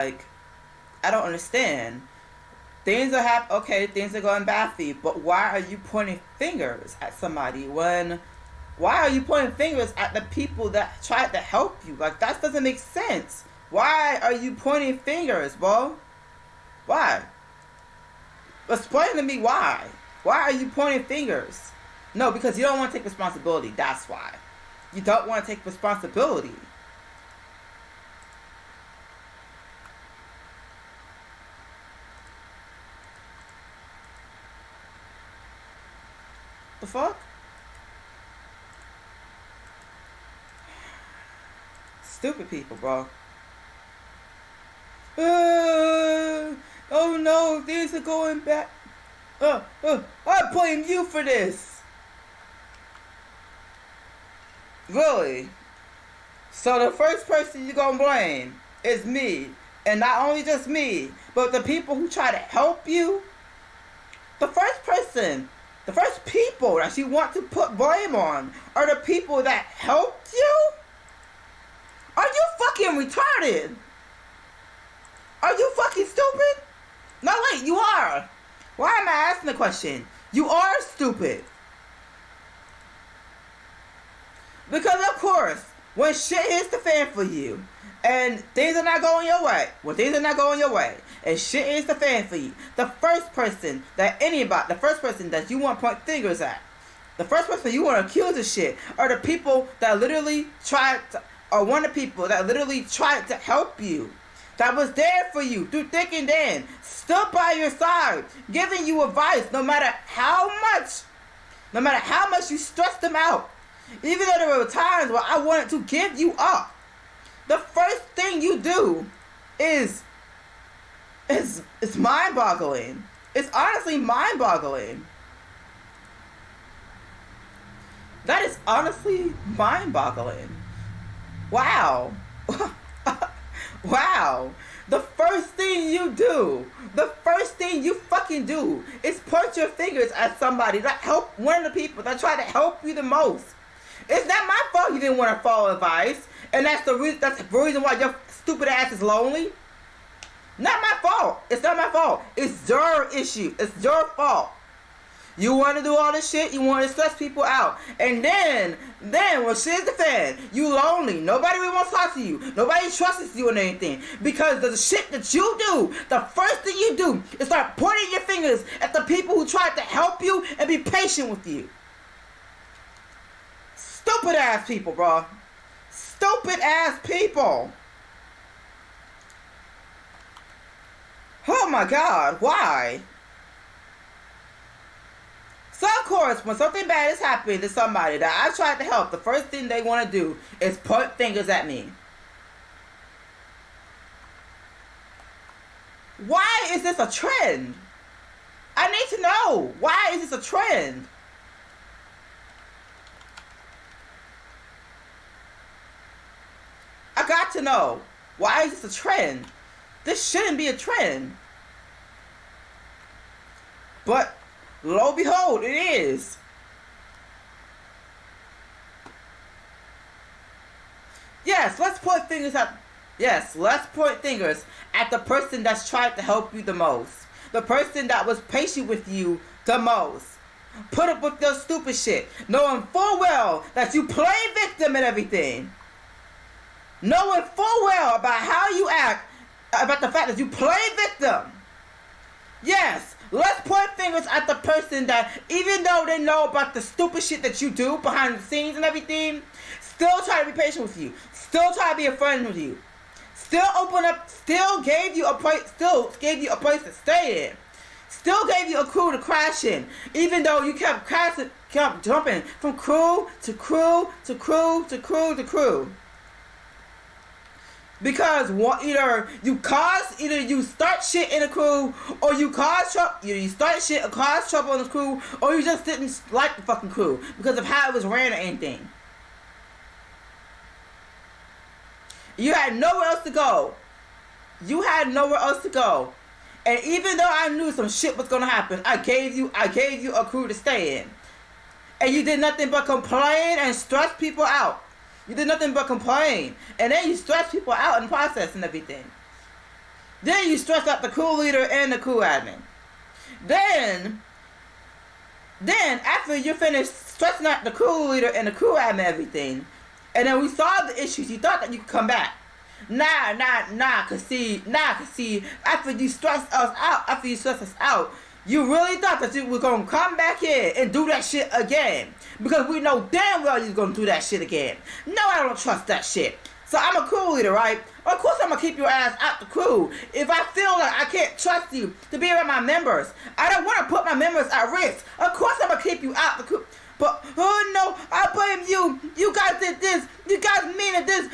Like, I don't understand. Things are okay, things are going bad for you, but why are you pointing fingers at somebody when, why are you pointing fingers at the people that tried to help you? Like, that doesn't make sense. Why are you pointing fingers, bro? Why? Explain to me why. Why are you pointing fingers? No, because you don't want to take responsibility. That's why. You don't want to take responsibility. The fuck? Stupid people, bro. Oh no, these are going back. I blame you for this. Really? So the first person you're gonna blame is me. And not only just me, but the people who try to help you. The first people that you want to put blame on are the people that helped you? Are you fucking retarded? Are you fucking stupid? No, wait, you are. Why am I asking the question? You are stupid. Because of course, when shit hits the fan for you, and things are not going your way, and shit hits the fan for you, the first person that you want to point fingers at, the first person you want to accuse of shit, are the people that literally tried to help you. That was there for you through thick and thin, stood by your side, giving you advice no matter how much you stressed them out. Even though there were times where I wanted to give you up. The first thing you do is mind-boggling. It's honestly mind-boggling. That is honestly mind-boggling. Wow. Wow. The first thing you fucking do is point your fingers at somebody that helped, one of the people that tried to help you the most. It's not my fault you didn't want to follow advice, and that's the reason why your stupid ass is lonely. Not my fault. It's not my fault. It's your issue. It's your fault. You want to do all this shit. You want to stress people out. And then when shit's the fan, you lonely. Nobody really wants to talk to you. Nobody trusts you in anything. Because the shit that you do, the first thing you do is start pointing your fingers at the people who tried to help you and be patient with you. Stupid ass people, bro. Stupid ass people. Oh my god, why? So of course, when something bad is happening to somebody that I tried to help, the first thing they want to do is point fingers at me. Why is this a trend? I need to know. Why is this a trend? I got to know. Why is this a trend? This shouldn't be a trend. But lo and behold, it is. Let's point fingers at the person that's tried to help you the most. The person that was patient with you the most. Put up with your stupid shit, knowing full well that you play victim and everything. Knowing full well about how you act, about the fact that you play victim. Yes, let's point fingers at the person that, even though they know about the stupid shit that you do behind the scenes and everything, still try to be patient with you, still try to be a friend with you, still gave you a place to stay in, still gave you a crew to crash in, even though you kept jumping from crew to crew to crew to crew to crew. Because either you start shit in a crew, or you cause trouble. Either you start shit or cause trouble in the crew, or you just didn't like the fucking crew because of how it was ran or anything. You had nowhere else to go. And even though I knew some shit was gonna happen, I gave you a crew to stay in, and you did nothing but complain and stress people out. You did nothing but complain. And then you stress people out in the process and everything. Then you stress out the crew leader and the crew admin. Then after you finish stressing out the crew leader and the crew admin everything, and then we solved the issues, you thought that you could come back. Nah, cause see, after you stress us out, you really thought that you were gonna come back in and do that shit again. Because we know damn well you're gonna do that shit again. No, I don't trust that shit. So I'm a crew leader, right? Of course I'm gonna keep your ass out the crew. If I feel like I can't trust you to be around my members, I don't wanna put my members at risk. Of course I'm gonna keep you out the crew. But, oh no, I blame you. You guys did this. You guys mean it this.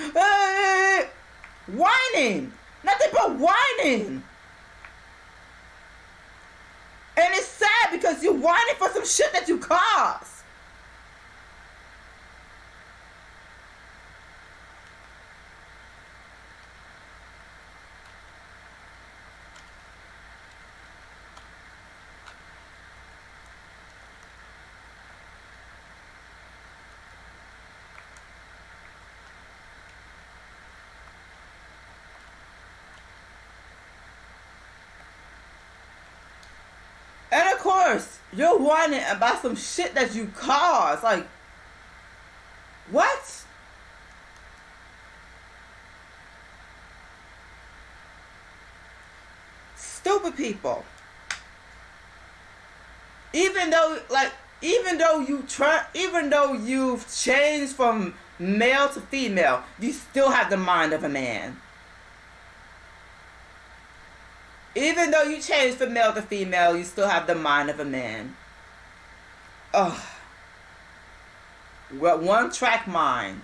Whining. Nothing but whining. And it's sad because you're whining for some shit that you caused. And of course, you're whining about some shit that you caused. Like, what? Stupid people. Even though you've changed from male to female, you still have the mind of a man. Even though you changed from male to female, you still have the mind of a man. Ugh. Well, one-track mind.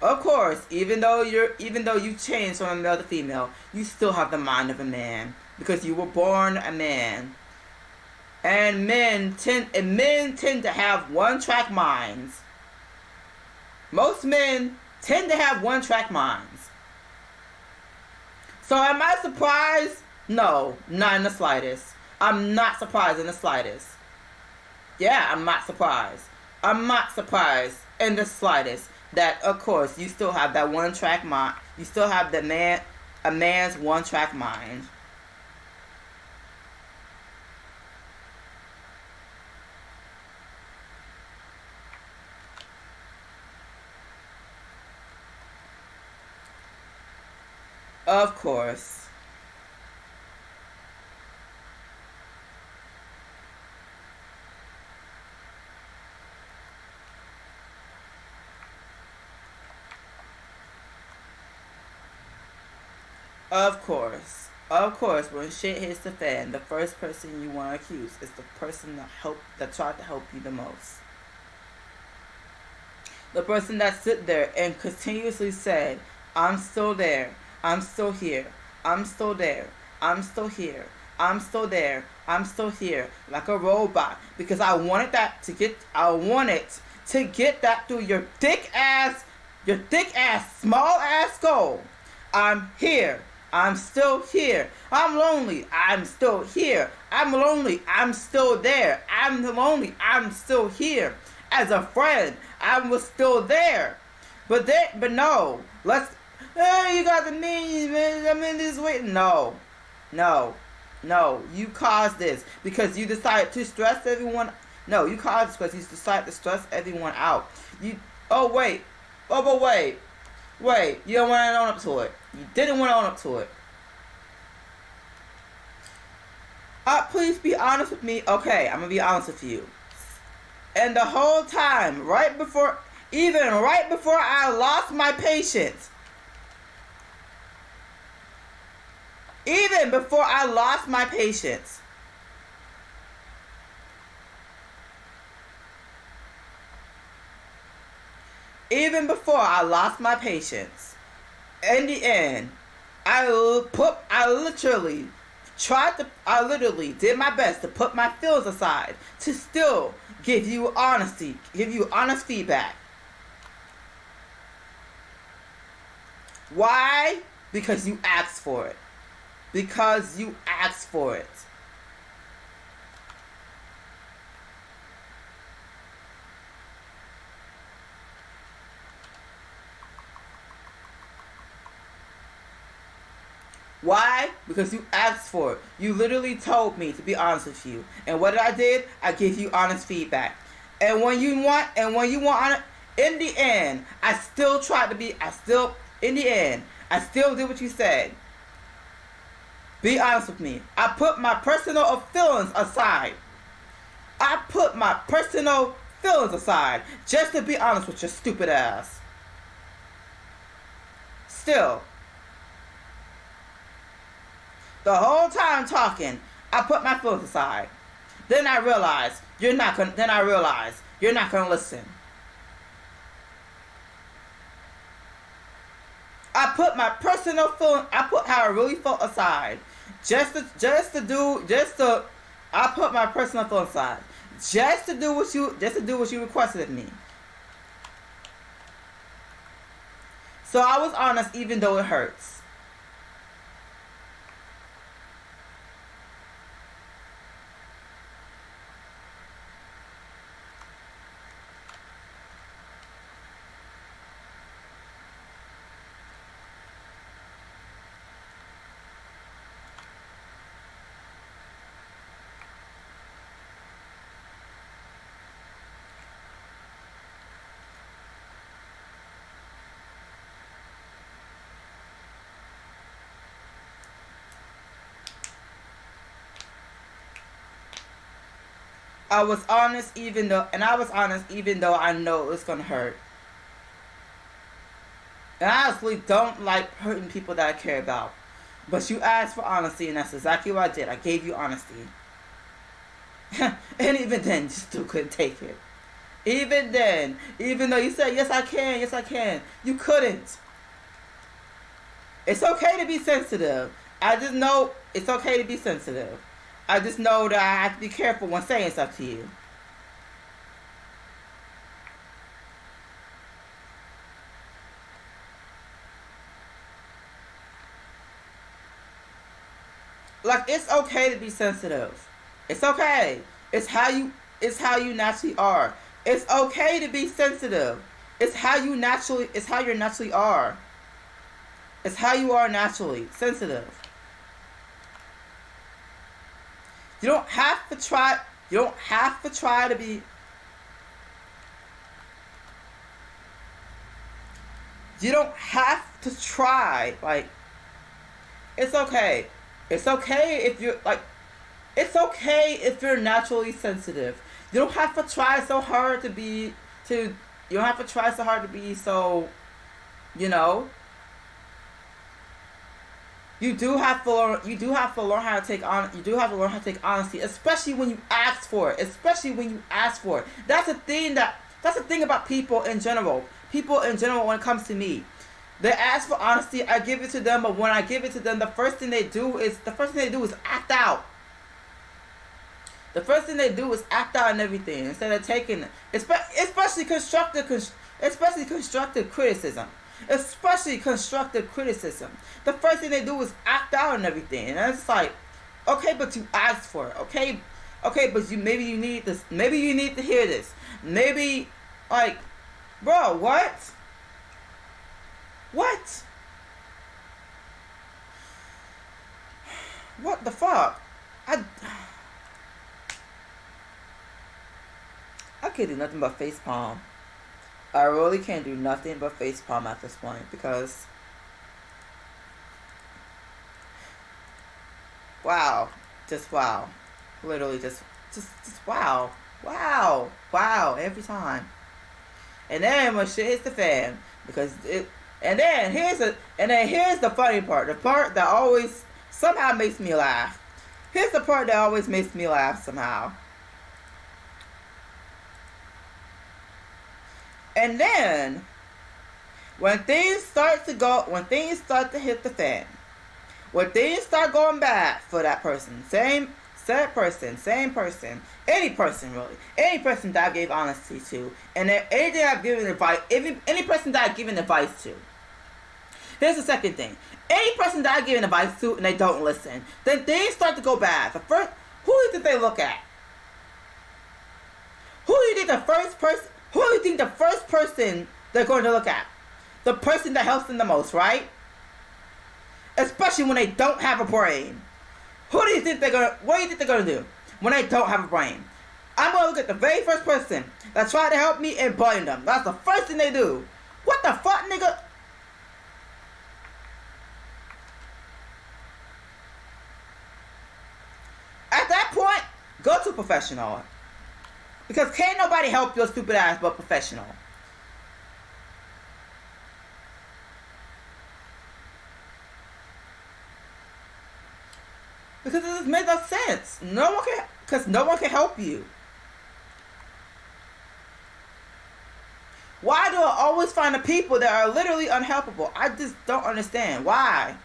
Of course, even though you changed from a male to female, you still have the mind of a man because you were born a man. And men tend to have one-track minds. Most men tend to have one-track minds. So am I surprised? No, not in the slightest. I'm not surprised in the slightest. Yeah, I'm not surprised. I'm not surprised in the slightest that, of course, you still have that one-track mind. You still have a man's one-track mind. Of course. Of course. Of course, when shit hits the fan, the first person you want to accuse is the person that tried to help you the most. The person that stood there and continuously said, I'm still there. I'm still here. I'm still there. I'm still here. I'm still there. I'm still here. Like a robot. Because I wanted to get that through your thick ass, small ass skull. I'm here. I'm still here. I'm lonely. I'm still here. I'm lonely. I'm still there. I'm lonely. I'm still here. As a friend, I was still there. But no. Hey, you got the mean, man. I'm in this way. No. You caused this because you decided to stress everyone. No, you caused this because you decided to stress everyone out. But wait. You don't want to own up to it. You didn't want to own up to it. Please be honest with me. Okay, I'm gonna be honest with you. And the whole time, right before I lost my patience. Even before I lost my patience. Even before I lost my patience. In the end, I literally did my best to put my feelings aside to still give you honest feedback. Why? Because you asked for it. Because you asked for it. Why? Because you asked for it. You literally told me to be honest with you. And what I did? I give you honest feedback. And when you want, in the end, I still did what you said. Be honest with me. I put my personal feelings aside. Just to be honest with your stupid ass. Still. The whole time talking, I put my feelings aside. Then I realized you're not gonna listen. I put my personal feeling, I put how I really felt aside. I put my personal feelings aside. Just to do what you requested of me. So I was honest even though it hurts. I was honest even though I know it was gonna hurt. And I honestly don't like hurting people that I care about. But you asked for honesty, and that's exactly what I did. I gave you honesty. And even then, you still couldn't take it. Even then, even though you said, yes I can, you couldn't. It's okay to be sensitive. I just know it's okay to be sensitive. I just know that I have to be careful when saying stuff to you. Like, it's okay to be sensitive. It's okay. It's how you naturally are. It's okay to be sensitive. It's how you naturally are. It's how you are naturally sensitive. You don't have to try to be. You don't have to try. Like, it's okay. It's okay if you're like. It's okay if you're naturally sensitive. You don't have to try so hard to be. You don't have to try so hard to be so. You know. You do have to learn how to take honesty, especially when you ask for it. That's the thing about people in general. When it comes to me, they ask for honesty. I give it to them, but when I give it to them, the first thing they do is act out. The first thing they do is act out and everything instead of taking it. Especially constructive criticism. The first thing they do is act out and everything, and it's like, okay, but you asked for it. Okay, but maybe you need this. Maybe you need to hear this. Maybe, like, bro, what? What the fuck? I can't do nothing but facepalm. I really can't do nothing but facepalm at this point because, wow, just wow, literally just wow, every time. And then when shit hits the fan, and then here's the funny part, the part that always somehow makes me laugh. Here's the part that always makes me laugh somehow. And then, when things start to hit the fan, when things start going bad for that person, same person, any person that I gave honesty to, and anything I've given advice, any person that I've given advice to. Here's the second thing: any person that I've given advice to and they don't listen, then things start to go bad. Who do you think they look at? Who do you think the first person they're going to look at? The person that helps them the most, right? Especially when they don't have a brain. What do you think they're gonna do when they don't have a brain? I'm gonna look at the very first person that tried to help me and blame them. That's the first thing they do. What the fuck, nigga? At that point, go to a professional. Because can't nobody help your stupid ass but professional. Because it just makes no sense. Because no one can help you. Why do I always find the people that are literally unhelpable? I just don't understand. Why?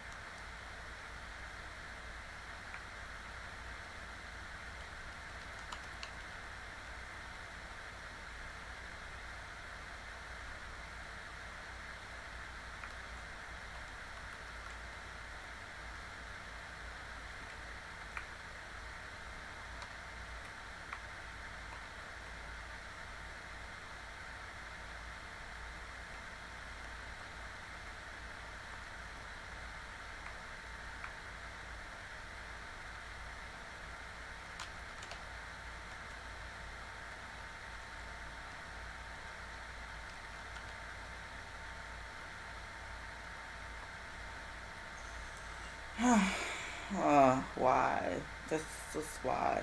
Why? Just why?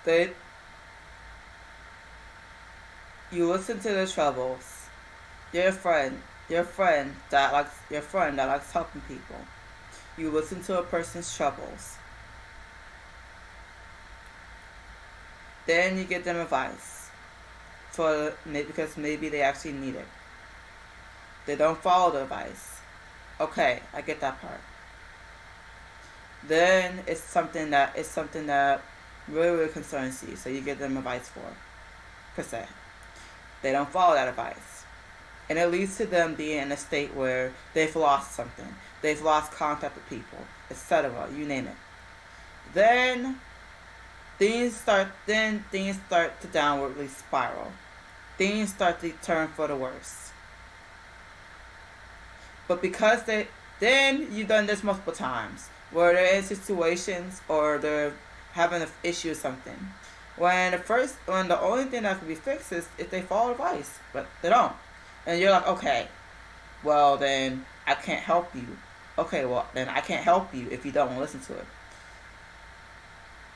They You listen to their troubles. Your friend that likes helping people. You listen to a person's troubles. Then you give them advice because maybe they actually need it. They don't follow the advice. Okay, I get that part. Then it's something that really concerns you, so you give them advice per se. They don't follow that advice. And it leads to them being in a state where they've lost something. They've lost contact with people, etc. You name it. Then things start to downwardly spiral. Things start to turn for the worse. But because then you've done this multiple times, where they're in situations or they're having an issue or something. When the only thing that can be fixed is if they follow advice, but they don't. And you're like, okay, well then I can't help you. Okay, well then I can't help you if you don't want to listen to it.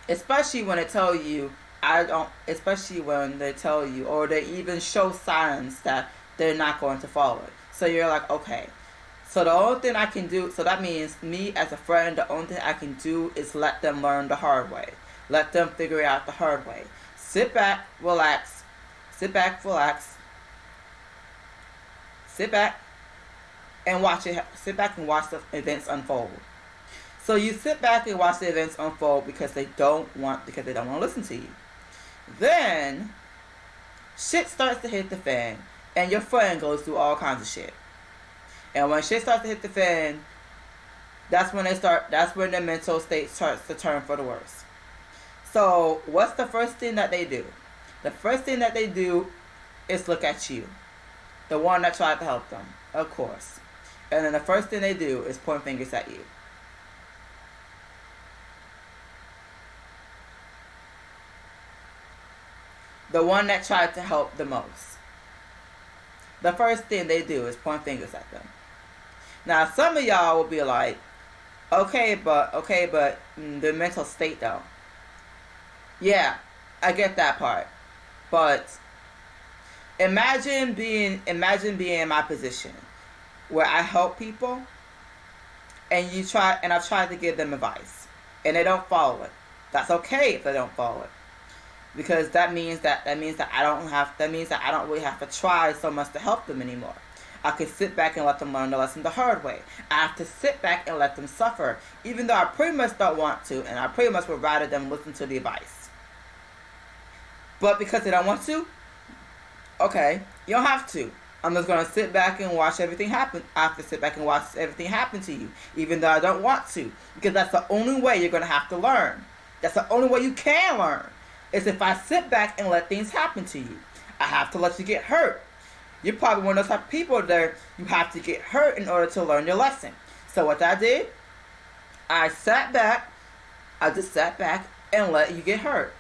Especially when they tell you, especially when they tell you, or they even show signs that they're not going to follow it. So you're like, okay. So the only thing I can do, so that means me as a friend, the only thing I can do is let them learn the hard way. Let them figure it out the hard way. Sit back, relax. Sit back and watch it. Sit back and watch the events unfold. So you sit back and watch the events unfold because they don't want to listen to you. Then shit starts to hit the fan, and your friend goes through all kinds of shit. And when shit starts to hit the fan, that's when their mental state starts to turn for the worse. So what's the first thing that they do? The first thing that they do is look at you, the one that tried to help them, of course. And then the first thing they do is point fingers at you. The one that tried to help the most. The first thing they do is point fingers at them. Now, some of y'all will be like, okay, but the mental state though. Yeah, I get that part. But imagine being in my position where I help people and I've tried to give them advice and they don't follow it. That's okay if they don't follow it. Because that means that I don't really have to try so much to help them anymore. I can sit back and let them learn the lesson the hard way. I have to sit back and let them suffer, even though I pretty much don't want to, and I pretty much would rather them listen to the advice. But because they don't want to, okay, you don't have to. I'm just gonna sit back and watch everything happen. I have to sit back and watch everything happen to you, even though I don't want to, because that's the only way you're gonna have to learn. That's the only way you can learn, is if I sit back and let things happen to you. I have to let you get hurt. You're probably one of those type of people that you have to get hurt in order to learn your lesson. So what I did, I sat back. I just sat back and let you get hurt.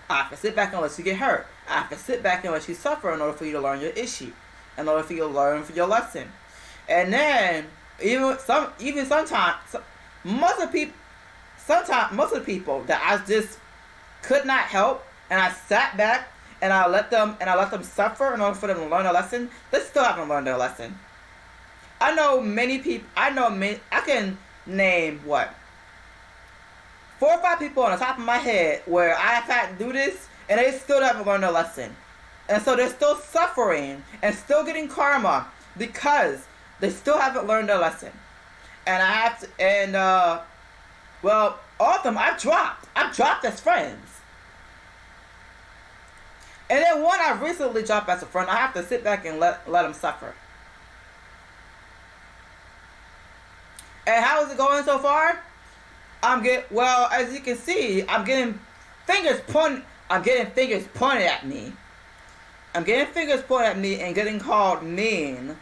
I have to sit back and let you get hurt. I have to sit back and let you suffer in order for you to learn your issue, in order for you to learn your lesson. And then sometimes most of the people that I just could not help, and I sat back and I let them suffer in order for them to learn a lesson, they still haven't learned their lesson. I know many people. I can name what, 4 or 5 people on the top of my head where I have had to do this, and they still haven't learned their lesson. And so they're still suffering and still getting karma because they still haven't learned their lesson. And I have to, and well, all of them I've dropped as friends. And then one I recently dropped as a friend, I have to sit back and let them suffer. And how is it going so far? Well, as you can see, I'm getting fingers pointed at me. I'm getting fingers pointed at me and getting called mean.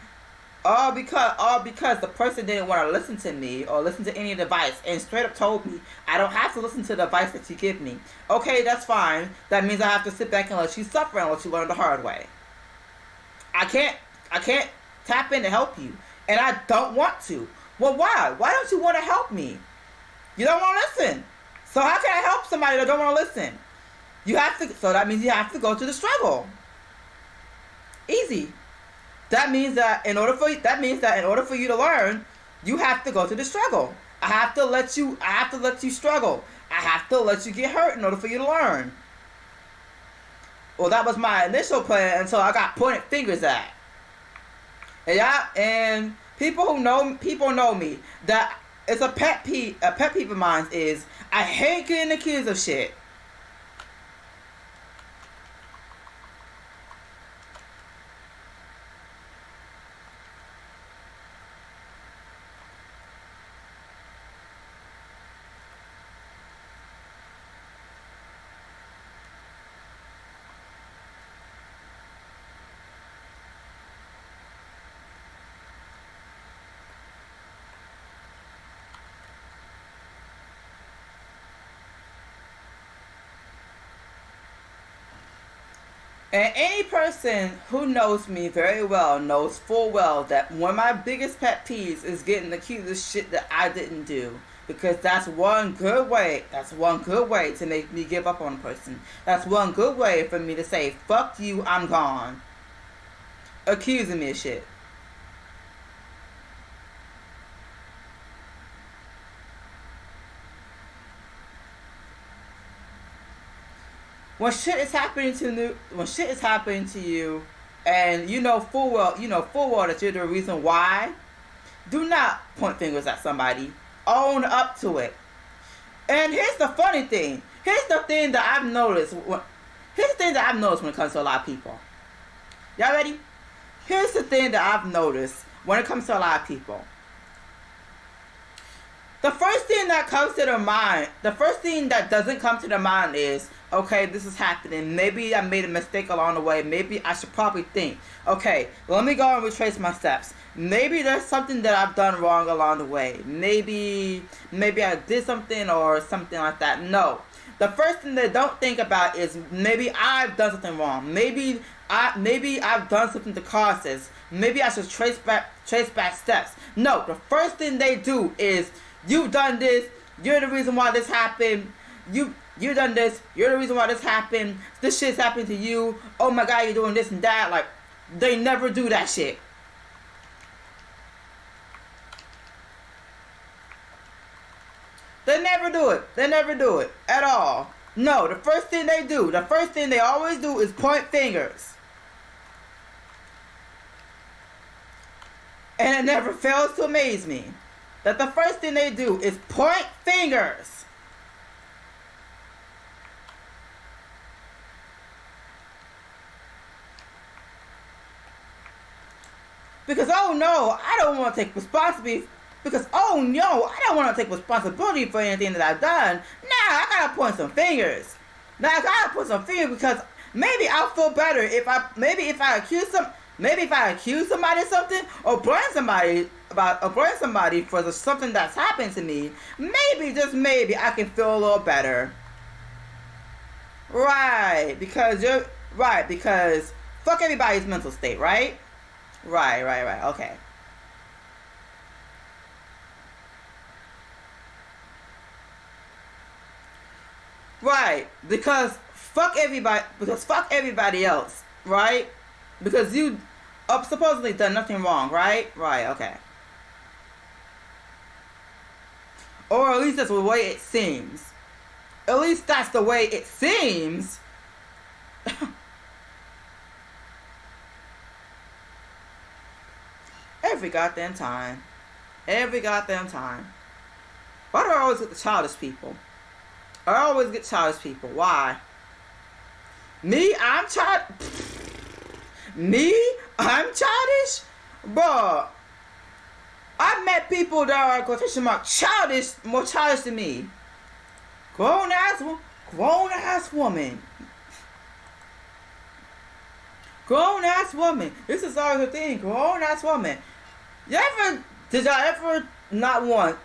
All because the person didn't want to listen to me or listen to any advice and straight up told me I don't have to listen to the advice that you give me. Okay, that's fine. That means I have to sit back and let you suffer and let you learn the hard way. I can't tap in to help you, and I don't want to. Well, why? Why don't you want to help me? You don't want to listen. So how can I help somebody that don't want to listen? So that means you have to go to the struggle. Easy. That means that in order for you to learn, you have to go to the struggle. I have to let you struggle. I have to let you get hurt in order for you to learn. Well, that was my initial plan until I got pointed fingers at. And people know me, that it's a pet peeve of mine is I hate getting accused of shit. And any person who knows me very well knows full well that one of my biggest pet peeves is getting accused of shit that I didn't do. Because that's one good way to make me give up on a person. That's one good way for me to say, fuck you, I'm gone. Accusing me of shit. When shit is happening to you, and you know full well that you're the reason why, do not point fingers at somebody. Own up to it. And here's the funny thing. Here's the thing that I've noticed when it comes to a lot of people. Y'all ready? Here's the thing that I've noticed when it comes to a lot of people. The first thing that comes to their mind, the first thing that doesn't come to their mind is, okay, this is happening. Maybe I made a mistake along the way. Maybe I should probably think, okay, let me go and retrace my steps. Maybe there's something that I've done wrong along the way. Maybe I did something or something like that. No. The first thing they don't think about is maybe I've done something wrong. Maybe I've done something to cause this. Maybe I should trace back steps. No, the first thing they do is, you've done this. You're the reason why this happened. You done this. You're the reason why this happened. This shit's happening to you. Oh my God, you're doing this and that. Like, they never do that shit. They never do it. They never do it at all. No, the first thing they always do is point fingers. And it never fails to amaze me that the first thing they do is point fingers. Because, oh no, I don't want to take responsibility. Because, oh no, I don't want to take responsibility for anything that I've done. Now, I gotta point some fingers. Now, I gotta point some fingers because maybe I'll feel better if I accuse somebody of something or blame somebody for something that's happened to me. Maybe, just maybe, I can feel a little better. Right, because fuck everybody's mental state, right? Right, okay. Right, because fuck everybody else, right? Because you supposedly done nothing wrong, right? Right, okay. Or at least that's the way it seems. At least that's the way it seems. Every goddamn time. Every goddamn time. Why do I always get the childish people? I always get childish people. Why? Me? I'm childish? Bruh. I've met people that are, quotation mark, childish, more childish than me. Grown ass woman. Grown ass woman. This is always a thing. Grown ass woman. Did y'all ever not once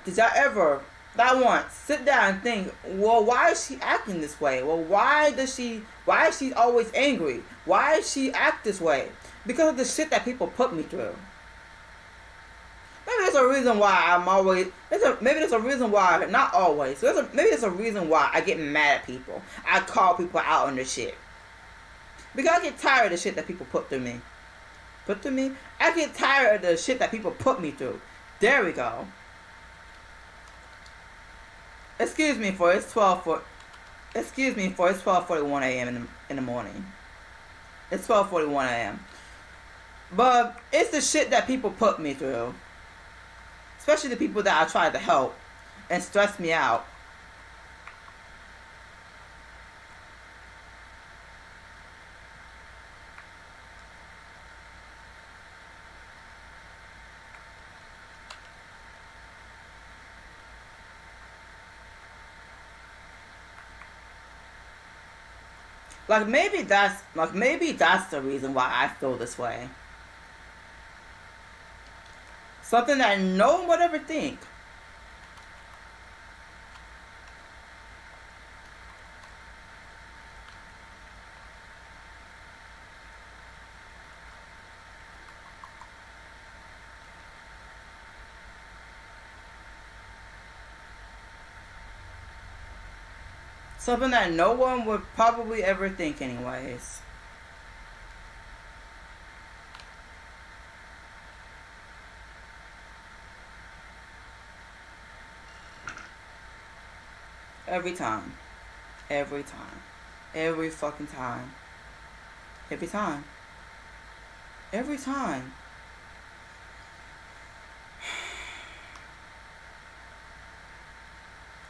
sit down and think, well, why is she acting this way? Well, why is she always angry? Why does she act this way? Because of the shit that people put me through. Maybe there's a reason why maybe there's a reason why, not always. Maybe there's a reason why I get mad at people. I call people out on their shit. Because I get tired of the shit that people put through me. I get tired of the shit that people put me through. There we go. Excuse me for it's 12:41 a.m. in the morning. It's 12:41 a.m. But it's the shit that people put me through. Especially the people that I tried to help and stress me out. Maybe that's the reason why I feel this way. Something that no one would ever think. Something that no one would probably ever think anyways. Every time. Every time. Every fucking time. Every time. Every time.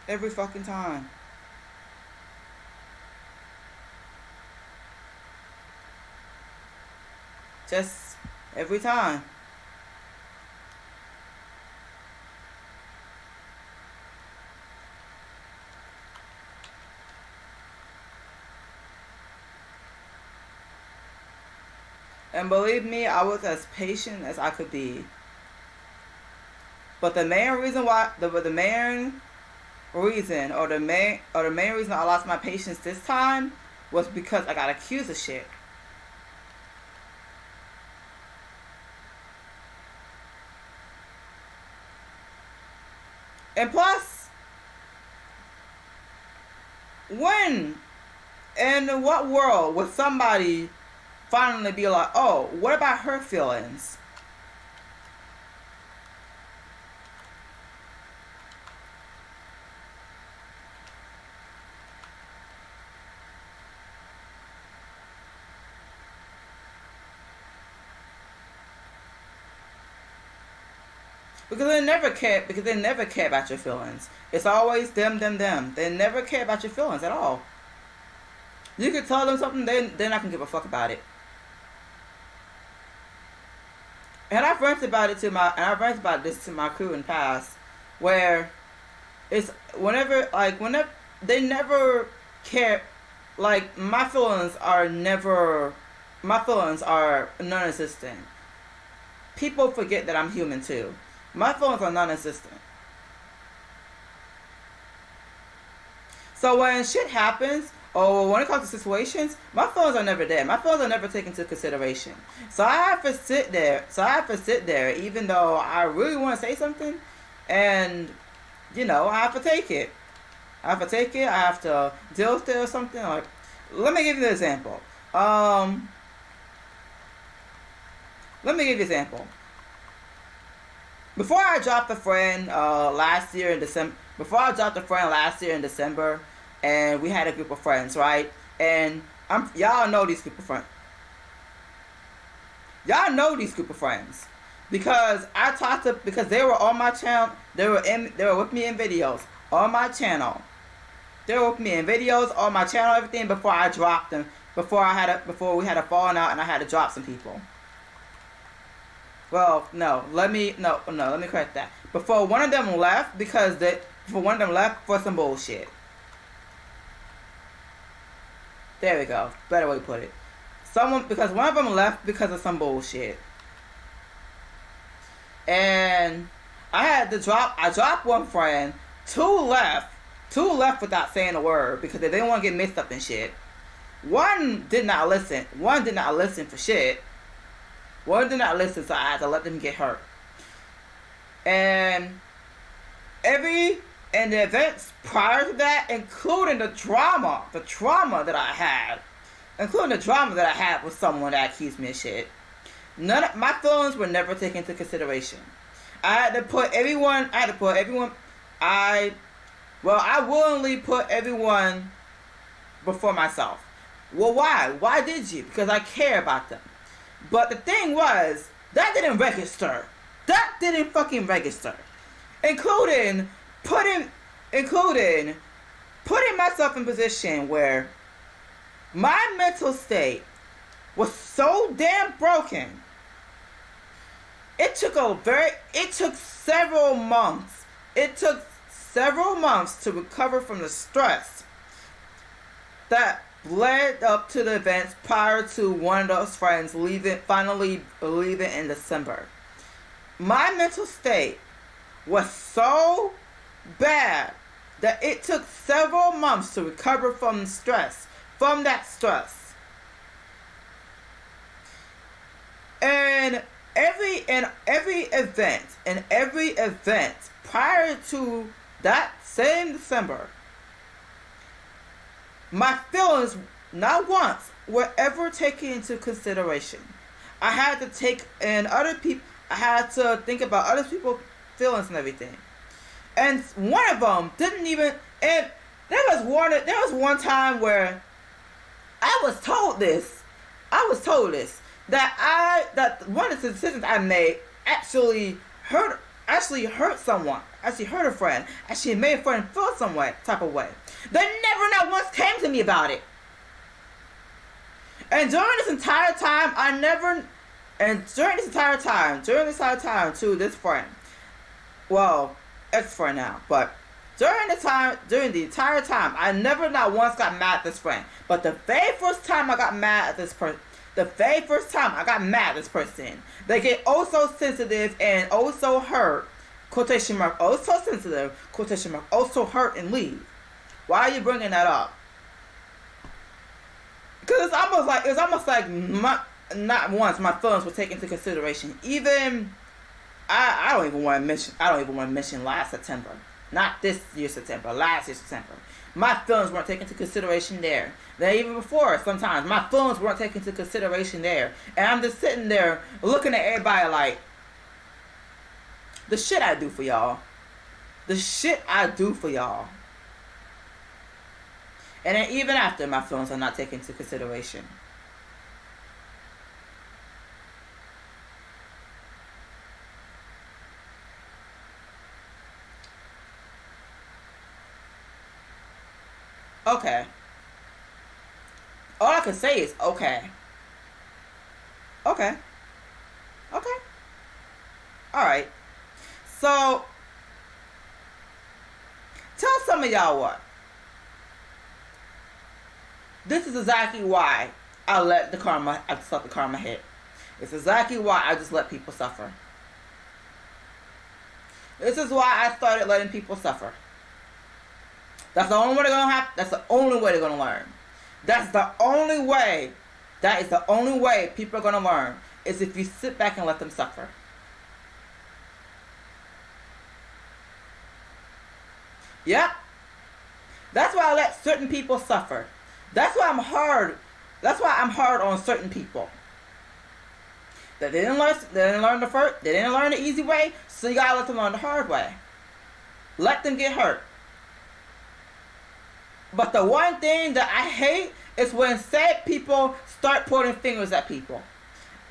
Every fucking time. Just every time. And believe me, I was as patient as I could be. But the main reason I lost my patience this time was because I got accused of shit. And plus, when and in what world would somebody finally be like, oh, what about her feelings? Because they never care about your feelings. It's always them. They never care about your feelings at all. You could tell them something, they're not gonna give a fuck about it. And I've ranted about it to my, and I've ranted about this to my crew in the past, where it's whenever they never care, like my feelings are non-existent. People forget that I'm human too. My feelings are non-existent. So when shit happens, or when it comes to situations, my feelings are never there. My feelings are never taken into consideration. So I have to sit there, even though I really want to say something, and I have to take it. I have to deal with it or something. Like, let me give you an example. Before I dropped a friend last year in December, and we had a group of friends, right? And y'all know these group of friends. Because because they were on my channel. They were with me in videos on my channel. They were with me in videos on my channel, everything, before I dropped them. Before we had a falling out and I had to drop some people. Well, let me correct that. Before one of them left for some bullshit. There we go. Better way to put it. Because one of them left because of some bullshit. And I dropped one friend. Two left without saying a word because they didn't want to get mixed up in shit. One did not listen for shit. One did not listen, so I had to let them get hurt. And the events prior to that, including the drama that I had with someone that accused me of shit, none of my feelings were never taken into consideration. I willingly put everyone before myself. Well, why? Why did you? Because I care about them. But the thing was, that didn't register. That didn't fucking register. Including putting myself in a position where my mental state was so damn broken. It took several months. It took several months to recover from the stress that led up to the events prior to one of those friends finally leaving in December. My mental state was so bad that it took several months to recover from that stress. And every event prior to that same December, my feelings not once were ever taken into consideration. I had to think about other people's feelings and everything. And one of them didn't even. And there was one time where I was told this that one of the decisions I made actually hurt someone, actually hurt a friend, actually made a friend feel some type of way. They never not once came to me about it. And during this entire time to this friend, well, ex-friend now, but during the entire time, I never not once got mad at this friend. But the very first time I got mad at this person, they get oh so sensitive and oh so hurt, quotation mark, oh so sensitive, quotation mark, oh so hurt and leave. Why are you bringing that up? Because it's almost like not once my feelings were taken into consideration. Even I don't even want to mention last September, not this year September, last year September. My feelings weren't taken into consideration there. Then even before, sometimes my feelings weren't taken into consideration there, and I'm just sitting there looking at everybody like the shit I do for y'all. And then even after, my feelings are not taken into consideration. Okay. All I can say is okay. Okay. Alright. So, tell some of y'all what. This is exactly why I let the karma hit. It's exactly why I just let people suffer. This is why I started letting people suffer. That's the only way they're gonna have. That's the only way they're gonna learn. That's the only way. That is the only way people are gonna learn. Is if you sit back and let them suffer. Yep. That's why I let certain people suffer. That's why I'm hard. That's why I'm hard on certain people. That they didn't learn. They didn't learn the first. They didn't learn the easy way. So you gotta let them learn the hard way. Let them get hurt. But the one thing that I hate is when said people start pointing fingers at people.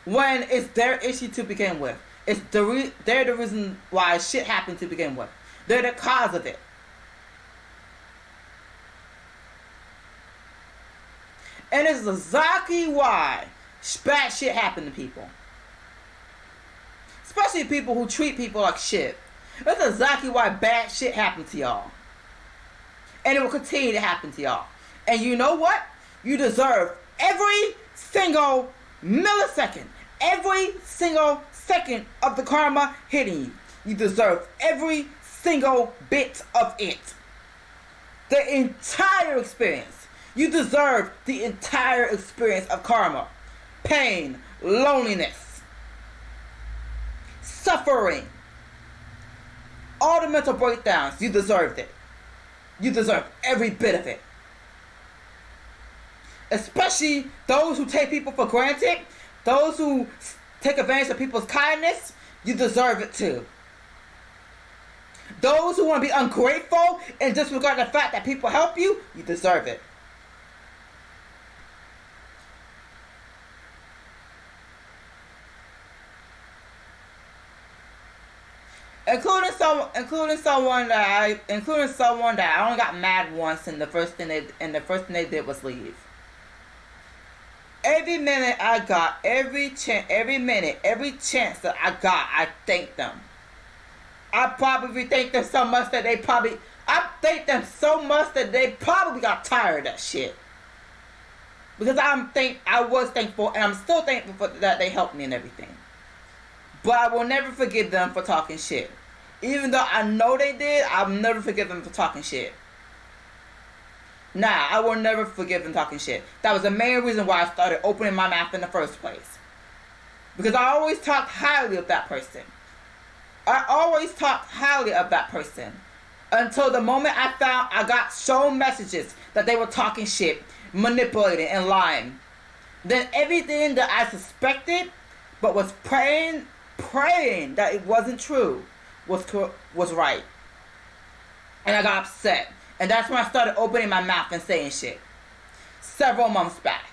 When it's their issue to begin with. They're the reason why shit happened to begin with. They're the cause of it. And it's exactly why bad shit happen to people. Especially people who treat people like shit. That's exactly why bad shit happened to y'all. And it will continue to happen to y'all. And you know what? You deserve every single millisecond. Every single second of the karma hitting you. You deserve every single bit of it. The entire experience. You deserve the entire experience of karma. Pain, loneliness, suffering, all the mental breakdowns. You deserved it. You deserve every bit of it. Especially those who take people for granted, those who take advantage of people's kindness, you deserve it too. Those who want to be ungrateful and disregard the fact that people help you, you deserve it. Including someone that I only got mad once, and the first thing they did was leave. Every minute I got, every chance that I got, I thanked them. I probably thanked them so much that they probably got tired of that shit. Because I was thankful, and I'm still thankful for that they helped me and everything. But I will never forgive them for talking shit. Even though I know they did, I'll never forgive them for talking shit. Nah, I will never forgive them talking shit. That was the main reason why I started opening my mouth in the first place. Because I always talked highly of that person. Until the moment I got shown messages that they were talking shit, manipulating, and lying. Then everything that I suspected, but was praying that it wasn't true, was right. And I got upset. And that's when I started opening my mouth and saying shit. Several months back.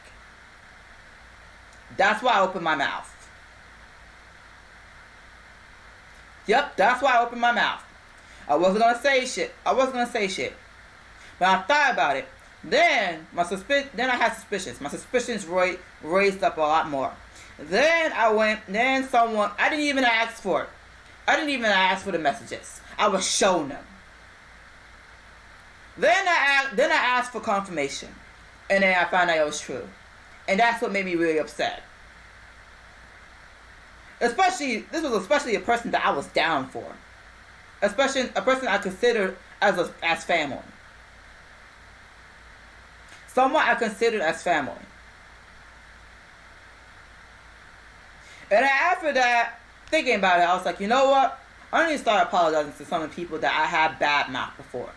That's why I opened my mouth. Yep, that's why I opened my mouth. I wasn't gonna say shit. But I thought about it. Then I had suspicions. My suspicions raised up a lot more. Then I didn't even ask for it. I didn't even ask for the messages. I was shown them. Then I asked for confirmation. And then I found out it was true. And that's what made me really upset. This was especially a person that I was down for. Especially a person I considered as family. Someone I considered as family. And after that, thinking about it, I was like, you know what? I need to start apologizing to some of the people that I had bad mouthed before.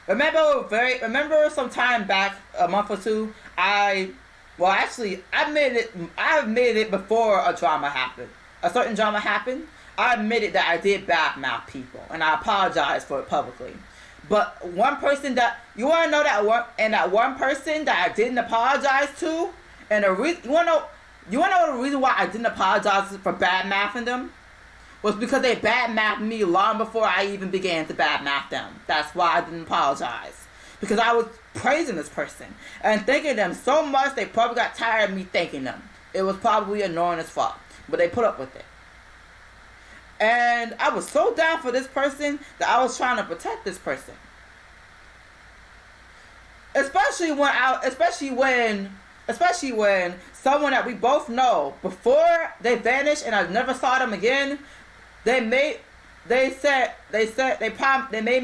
Remember some time back, a month or two, I admitted it before a certain drama happened. I admitted that I did badmouth people, and I apologized for it publicly. But one person that you want to know that one person that I didn't apologize to, and the reason you want to know the reason why I didn't apologize for badmouthing them was because they badmouthed me long before I even began to badmouth them. That's why I didn't apologize. Because I was praising this person and thanking them so much they probably got tired of me thanking them. It was probably annoying as fuck, but they put up with it. And I was so down for this person that I was trying to protect this person. Especially when someone that we both know, before they vanished and I never saw them again, they made me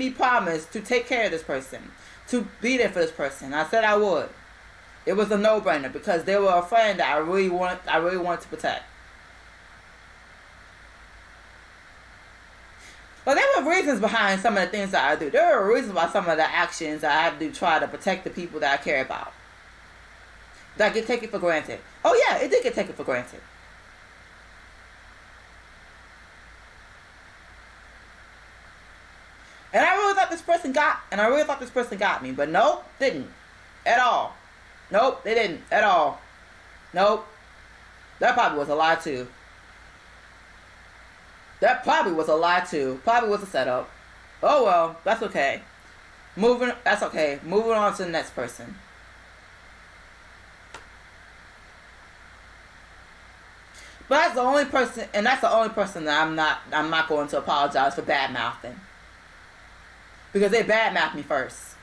promise to take care of this person, to be there for this person. I said I would. It was a no-brainer because they were a friend that I really wanted to protect. But there were reasons behind some of the things that I do. There were reasons why some of the actions that I do try to protect the people that I care about. That get taken for granted. Oh yeah, it did get taken for granted. And I really thought this person got me, but nope, didn't. At all. Nope, they didn't. At all. Nope. That probably was a lie too. Probably was a setup. Oh well, that's okay. That's okay. Moving on to the next person. But that's the only person that I'm not going to apologize for bad mouthing. Because they bad mouthed me first.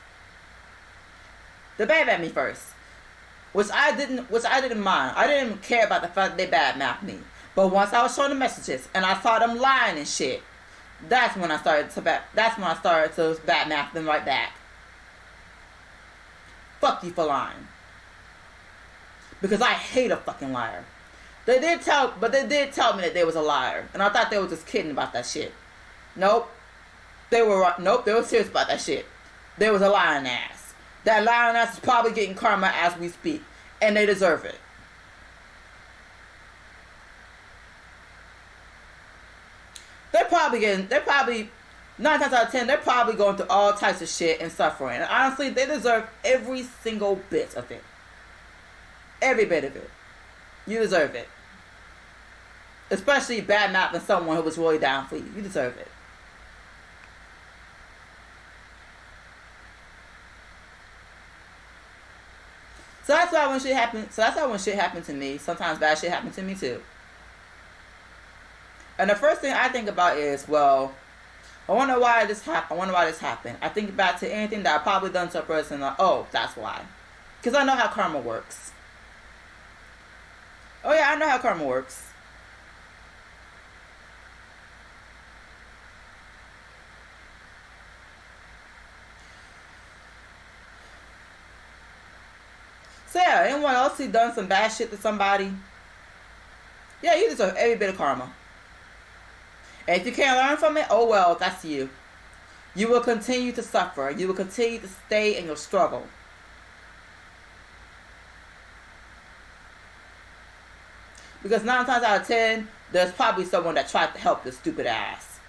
They bad mouthed me first. Which I didn't mind. I didn't care about the fact that they bad mouthed me. But once I was showing the messages and I saw them lying and shit, that's when I started to bad mouth them right back. Fuck you for lying. Because I hate a fucking liar. They did tell me that they was a liar, and I thought they were just kidding about that shit. Nope. They were serious about that shit. They was a lying ass. That lying ass is probably getting karma as we speak, and they deserve it. They're probably 9 times out of 10, they're probably going through all types of shit and suffering. And honestly, they deserve every single bit of it. Every bit of it. You deserve it. Especially bad mouthing someone who was really down for you. You deserve it. So that's why when shit happened to me, sometimes bad shit happened to me too. And the first thing I think about is, well, I wonder why this happened. I think back to anything that I've probably done to a person, like, oh, that's why. Because I know how karma works. Oh yeah, I know how karma works. So yeah, anyone else who done some bad shit to somebody? Yeah, you deserve every bit of karma. And if you can't learn from it, oh well, that's you. You will continue to suffer. You will continue to stay in your struggle. Because 9 times out of 10, there's probably someone that tried to help your stupid ass.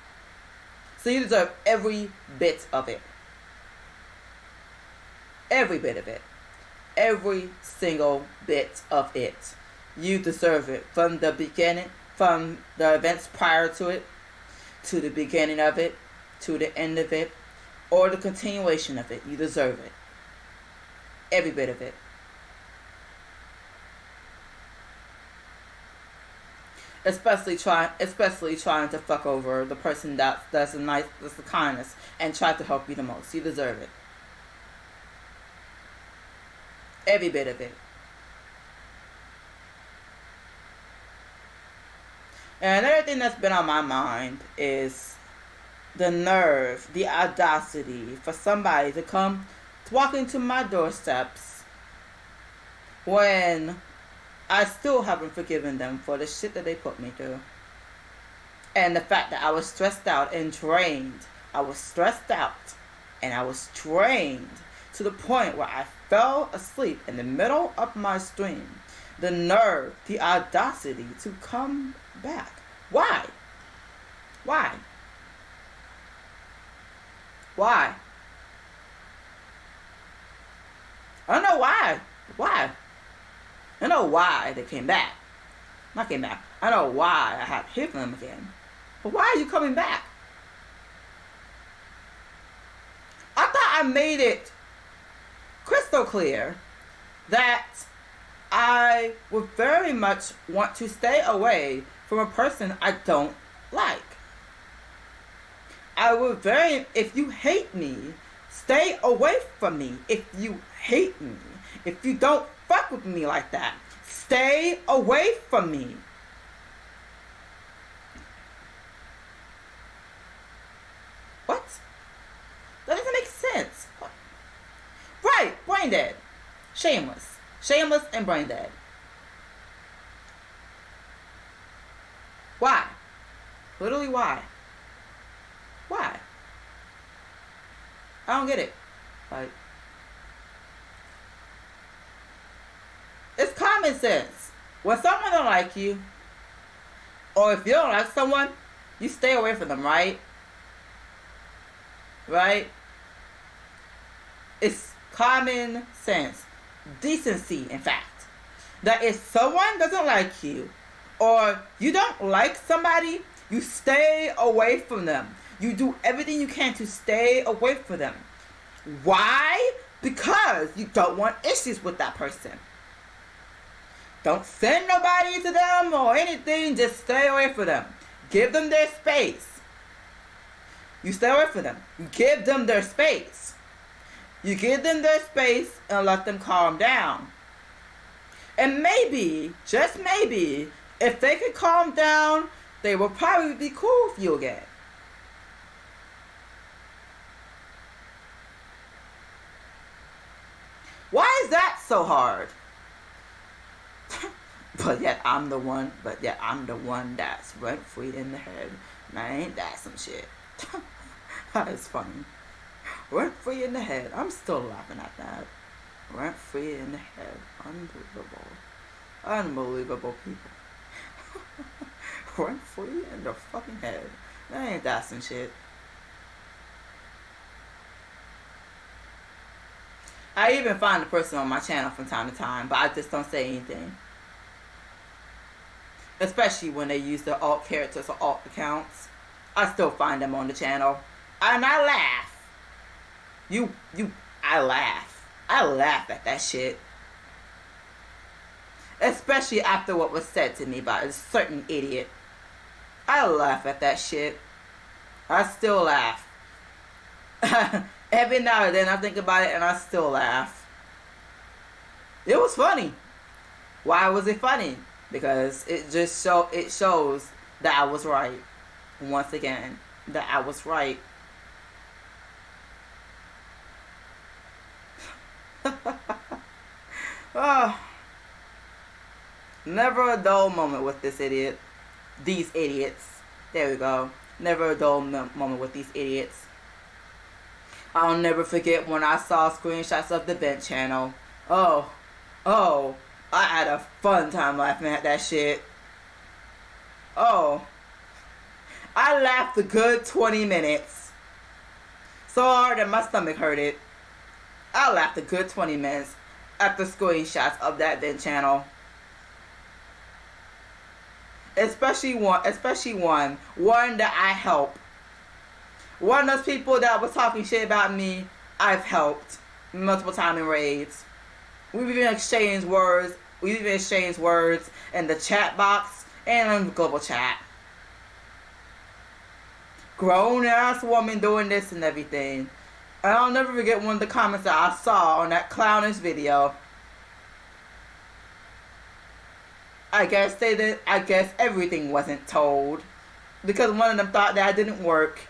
So you deserve every bit of it. Every bit of it. Every single bit of it. You deserve it. From the beginning, from the events prior to it, to the beginning of it, to the end of it, or the continuation of it. You deserve it. Every bit of it. Especially trying to fuck over the person that's the kindest and try to help you the most. You deserve it. Every bit of it. And another thing that's been on my mind is the nerve, the audacity for somebody to come to walk into my doorsteps when I still haven't forgiven them for the shit that they put me through. And the fact that I was stressed out and drained. I was stressed out and I was drained to the point where I fell asleep in the middle of my stream. The nerve, the audacity to come back. Why? Why? Why? I don't know why. Why? I know why they came back. Not came back. I know why I have to hear from them again. But why are you coming back? I thought I made it crystal clear that I would very much want to stay away from a person I don't like. if you hate me, stay away from me. If you hate me, if you don't fuck with me like that, stay away from me. What? That doesn't make sense. What? Right, brain dead. Shameless. Shameless and brain dead. Why? Literally why? Why? I don't get it. Like, it's common sense. When someone don't like you, or if you don't like someone, you stay away from them, right? Right? It's common sense. Decency, in fact. That if someone doesn't like you, or you don't like somebody, you stay away from them. You do everything you can to stay away from them. Why? Because you don't want issues with that person. Don't send nobody to them or anything. Just stay away from them. Give them their space. You stay away from them. You give them their space. You give them their space and let them calm down. And maybe, just maybe, if they could calm down, they will probably be cool with you again. Why is that so hard? But yet I'm the one that's rent free in the head. Man, ain't that some shit? That is funny. Rent free in the head. I'm still laughing at that. Rent free in the head. Unbelievable. Unbelievable people. Rent free in the fucking head. That ain't that some shit. I even find the person on my channel from time to time, but I just don't say anything. Especially when they use their alt characters or alt accounts. I still find them on the channel. And I laugh. I laugh. I laugh at that shit. Especially after what was said to me by a certain idiot. I laugh at that shit. I still laugh. Every now and then I think about it and I still laugh. It was funny. Why was it funny? Because it shows that I was right. Once again, that I was right. Oh, never a dull moment with this idiot. These idiots. There we go. Never a dull moment with these idiots. I'll never forget when I saw screenshots of the Vent channel. Oh, I had a fun time laughing at that shit. Oh, I laughed a good 20 minutes. So hard that my stomach hurted. I laughed a good 20 minutes at the screenshots of that Vent channel. Especially one that I helped. One of those people that was talking shit about me, I've helped multiple times in raids. We've even exchanged words. In the chat box and in the global chat. Grown ass woman doing this and everything. And I'll never forget one of the comments that I saw on that clownish video. I guess everything wasn't told. Because one of them thought that I didn't work.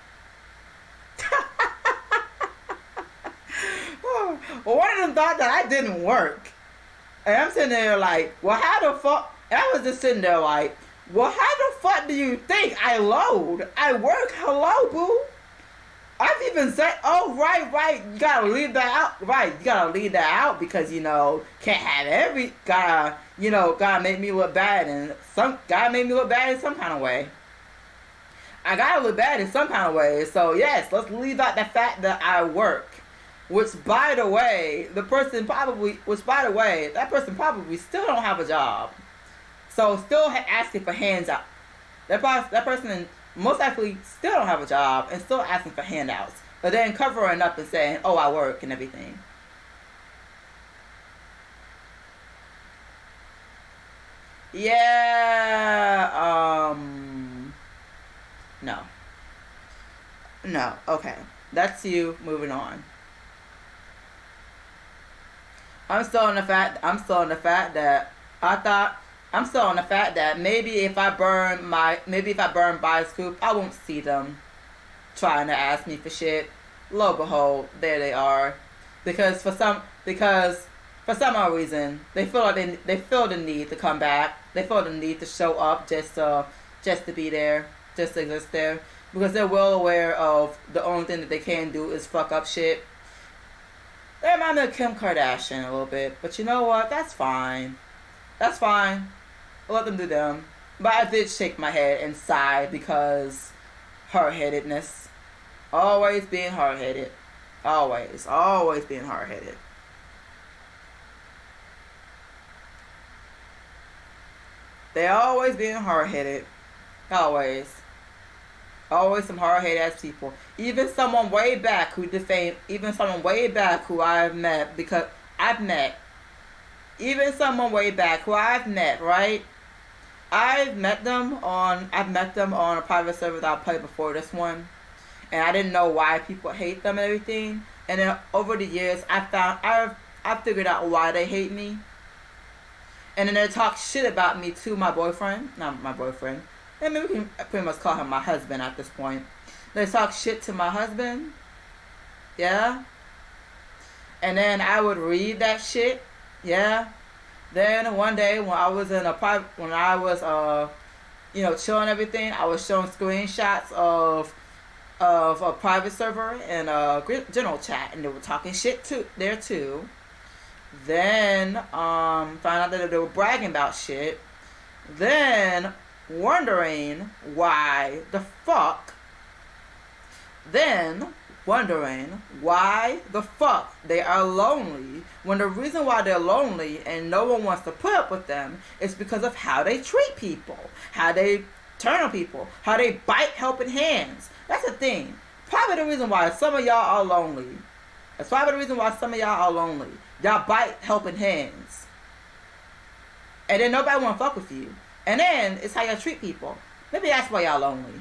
One of them thought that I didn't work. And I'm sitting there like, well, how the fuck? And I was just sitting there like, well, how the fuck do you think I load? I work, hello, boo. I've even said, oh, right, you gotta leave that out. Right, you gotta leave that out because, can't have gotta make me look bad and gotta make me look bad in some kind of way. I gotta look bad in some kind of way. So, yes, let's leave out the fact that I work. Which, by the way, that person probably still don't have a job. So, still asking for hands out. That person most likely still don't have a job and still asking for handouts. But then covering up and saying, oh, I work and everything. Yeah, no. No. Okay. That's you. Moving on. I'm still on the fact. I'm still on the fact that I thought. I'm still on the fact that maybe if I burn by scoop, I won't see them trying to ask me for shit. Lo and behold, there they are. Because for some odd reason they feel like they feel the need to come back. They feel the need to show up just to be there, just to exist there. Because they're well aware of the only thing that they can do is fuck up shit. They remind me of Kim Kardashian a little bit. But you know what? That's fine. That's fine. I'll let them do them. But I did shake my head and sigh because hard-headedness. Always being hard-headed. Always. Always being hard-headed. They always being hard-headed. Always. Always some hard-headed ass people. Even someone way back who defamed, even someone way back who I've met, because I've met, even someone way back who I've met, right? I've met them on a private server that I played before this one. And I didn't know why people hate them and everything. And then over the years, I figured out why they hate me. And then they talk shit about me to my boyfriend. Not my boyfriend. I mean, we can pretty much call him my husband at this point. They talk shit to my husband. Yeah. And then I would read that shit. Yeah. Then one day when I was chilling everything, I was showing screenshots of a private server and a general chat, and they were talking shit there too. Then found out that they were bragging about shit. Then wondering why the fuck they are lonely, when the reason why they're lonely and no one wants to put up with them is because of how they treat people, how they turn on people, how they bite helping hands. That's the thing. Probably the reason why some of y'all are lonely. That's probably the reason why some of y'all are lonely. Y'all bite helping hands. And then nobody want to fuck with you. And then it's how y'all treat people. Maybe that's why y'all lonely.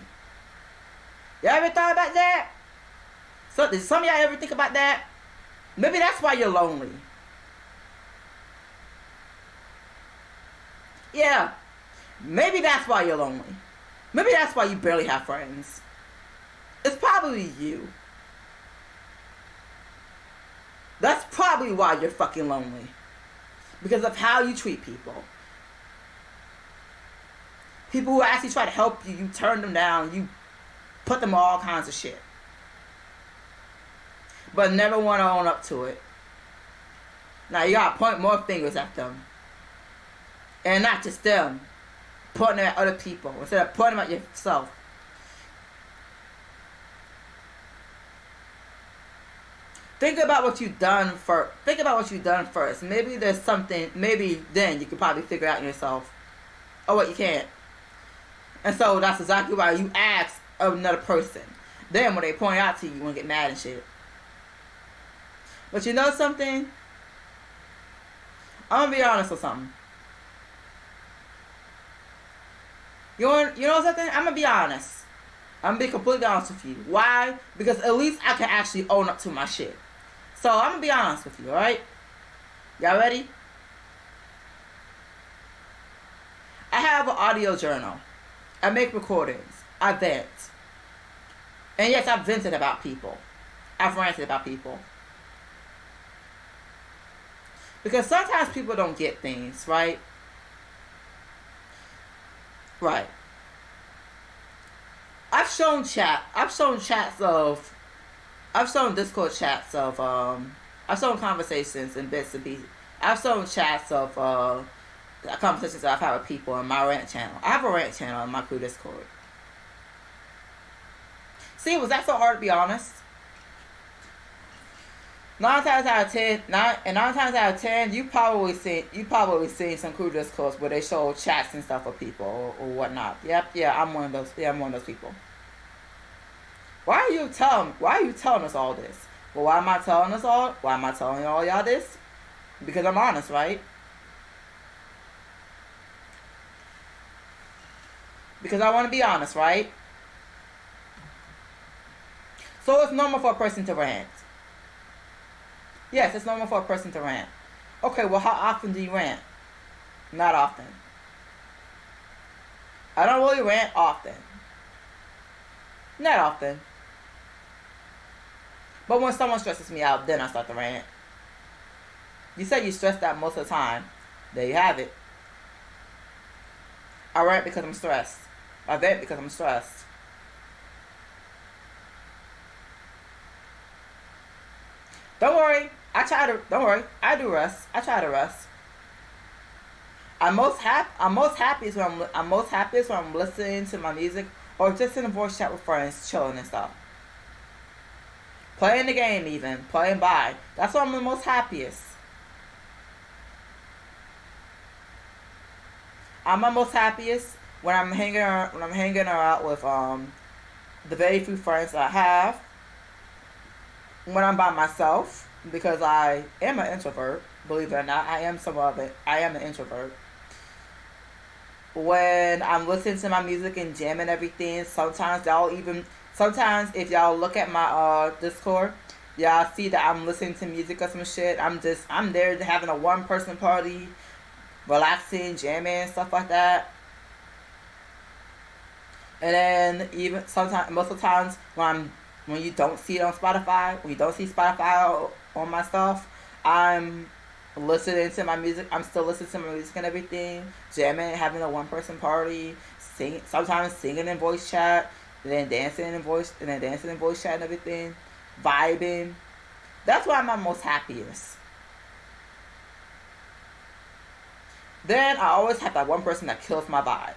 Y'all ever thought about that? So did some of y'all ever think about that? Maybe that's why you're lonely. Yeah. Maybe that's why you're lonely. Maybe that's why you barely have friends. It's probably you. That's probably why you're fucking lonely. Because of how you treat people. People who actually try to help you, you turn them down, you put them on all kinds of shit. But never want to own up to it. Now you gotta point more fingers at them. And not just them. Pointing them at other people instead of pointing them at yourself. Think about what you've done first. Maybe there's something, maybe then you could probably figure out yourself. Oh wait, you can't. And so that's exactly why you ask another person. Then when they point out to you, you want to get mad and shit. But you know something? I'm going to be honest with something. You know something? I'm going to be honest. I'm going to be completely honest with you. Why? Because at least I can actually own up to my shit. So I'm going to be honest with you, alright? Y'all ready? I have an audio journal. I make recordings. I vent. And yes, I've vented about people. I've ranted about people. Because sometimes people don't get things, right? Right. I've shown Discord chats of, I've shown conversations and bits and pieces. I've shown chats of, conversations that I've had with people on my rant channel. I have a rant channel on my crew Discord. See, was that so hard to be honest? Nine times out of ten, you probably seen some crew Discords where they show chats and stuff of people or whatnot. Yep, yeah, I'm one of those. Yeah, I'm one of those people. Why are you telling us all this? Well, why am I telling all y'all this? Because I'm honest, right? Because I want to be honest, right? So it's normal for a person to rant. Yes, it's normal for a person to rant. Okay, well, how often do you rant? Not often. I don't really rant often. Not often. But when someone stresses me out, then I start to rant. You said you stressed out most of the time. There you have it. I rant because I'm stressed. I vent because I'm stressed. Don't worry. Don't worry. I do rest. I try to rest. I'm most happiest when I'm listening to my music or just in a voice chat with friends, chilling and stuff. Playing the game even, playing by. That's when I'm the most happiest. I'm my most happiest when I'm hanging out with the very few friends that I have. When I'm by myself, because I am an introvert, believe it or not, I am an introvert. When I'm listening to my music and jamming everything, sometimes if y'all look at my Discord, y'all see that I'm listening to music or some shit. I'm there having a one person party, relaxing, jamming, stuff like that. And then even sometimes, most of the times when you don't see it on Spotify, when you don't see Spotify on my stuff, I'm listening to my music. I'm still listening to my music and everything, jamming, having a one person party, sometimes singing in voice chat, and then dancing in voice chat and everything, vibing. That's why I'm my most happiest. Then I always have that one person that kills my vibe.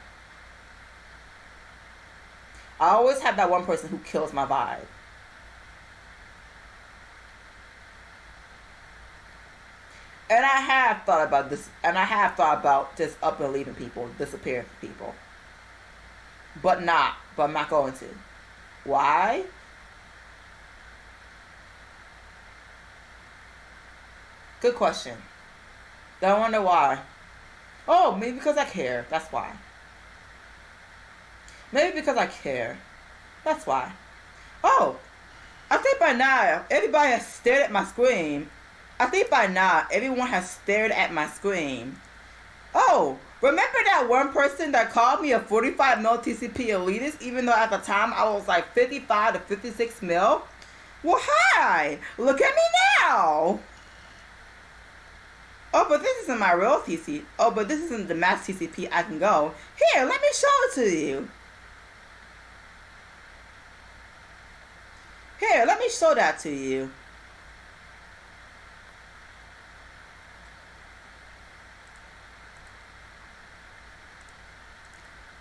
I always have that one person who kills my vibe. And I have thought about this, and I have thought about just up and leaving people, disappearing from people. But I'm not going to. Why? Good question. Don't wonder why. Oh, maybe because I care. That's why. Maybe because I care. That's why. Oh, I think by now everybody has stared at my screen. I think by now everyone has stared at my screen. Oh, remember that one person that called me a 45 mil TCP elitist, even though at the time I was like 55 to 56 mil? Well, hi! Look at me now! Oh, but this isn't my real TCP. Oh, but this isn't the max TCP I can go. Here, let me show it to you. Here, let me show that to you.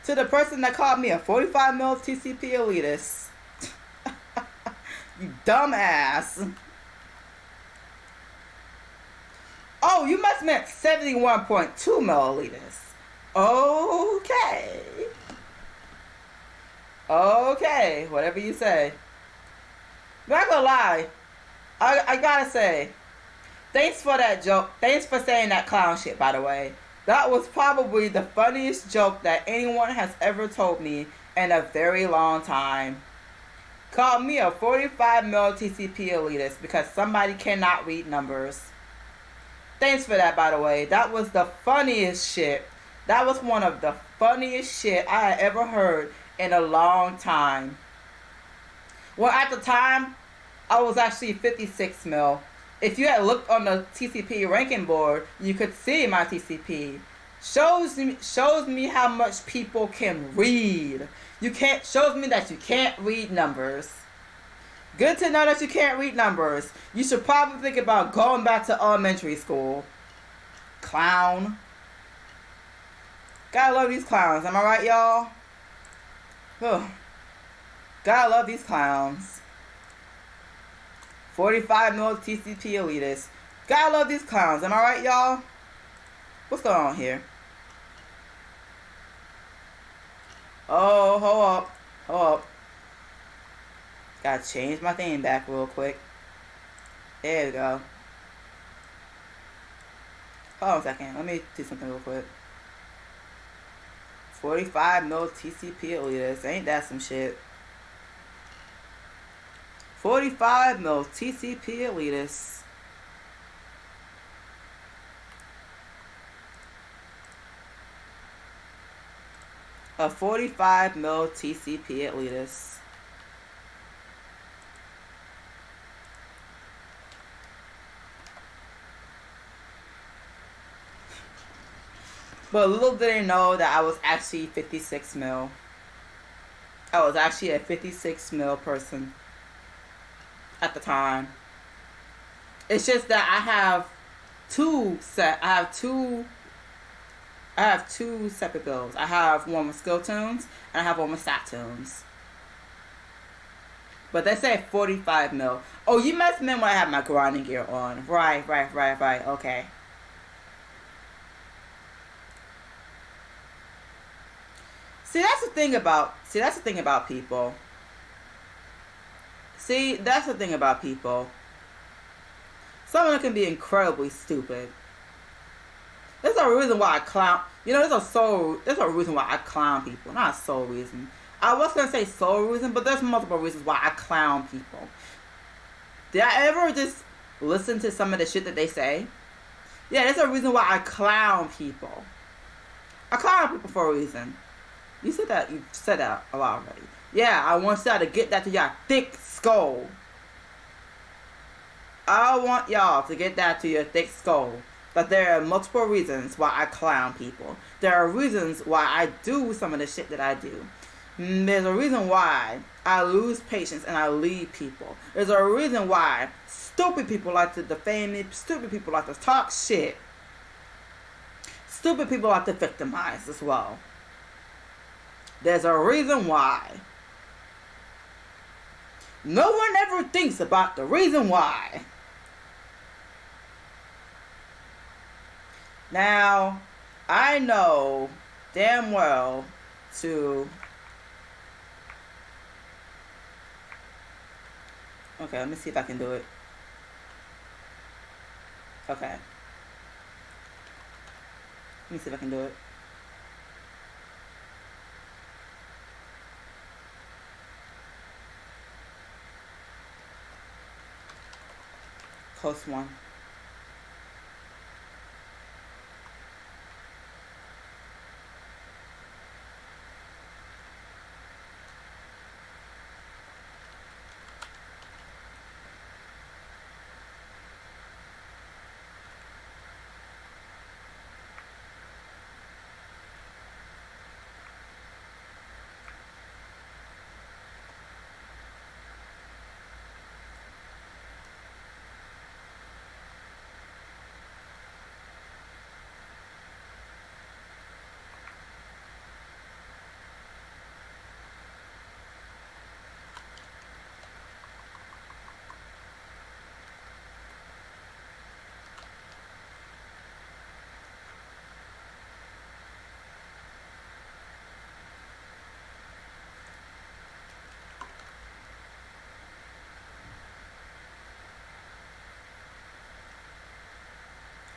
To the person that called me a 45 mil TCP elitist. You dumbass. Oh, you must meant 71.2 mil elitist. Okay. Okay, whatever you say. Not gonna lie. I gotta say, thanks for that joke. Thanks for saying that clown shit, by the way. That was probably the funniest joke that anyone has ever told me in a very long time. Called me a 45 mil TCP elitist because somebody cannot read numbers. Thanks for that, by the way. That was the funniest shit. That was one of the funniest shit I had ever heard in a long time. Well, at the time, I was actually 56 mil. If you had looked on the TCP ranking board, you could see my TCP. Shows me how much people can read. Shows me that you can't read numbers. Good to know that you can't read numbers. You should probably think about going back to elementary school. Clown. Gotta love these clowns. Am I right, y'all? Ugh. Gotta love these clowns. 45 mil TCP elitists. Gotta love these clowns. Am I right, y'all? What's going on here? Oh, hold up. Gotta change my thing back real quick. There we go. Hold on a second. Let me do something real quick. 45 mil TCP elitists. Ain't that some shit? 45 mil TCP elitists. A 45 mil TCP elitist. But little did they know that I was actually 56 mil. I was actually a 56 mil person at the time. It's just that I have two separate bills. I have one with skill tunes and I have one with stat tunes. But they say 45 mil. Oh, you must mean when I have my grinding gear on. Right. Okay. See, that's the thing about people. Someone can be incredibly stupid. There's a reason why I clown. There's a reason why I clown people. Not a sole reason. I was gonna say sole reason, but there's multiple reasons why I clown people. Did I ever just listen to some of the shit that they say? Yeah, there's a reason why I clown people. I clown people for a reason. You said that a lot already. Yeah, I want y'all to get that to your thick skull. I want y'all to get that to your thick skull. That there are multiple reasons why I clown people. There are reasons why I do some of the shit that I do. There's a reason why I lose patience and I leave people. There's a reason why stupid people like to defame me. Stupid people like to talk shit. Stupid people like to victimize as well. There's a reason why. No one ever thinks about the reason why. Now, I know damn well to... Okay, let me see if I can do it. Okay. Let me see if I can do it. Close one.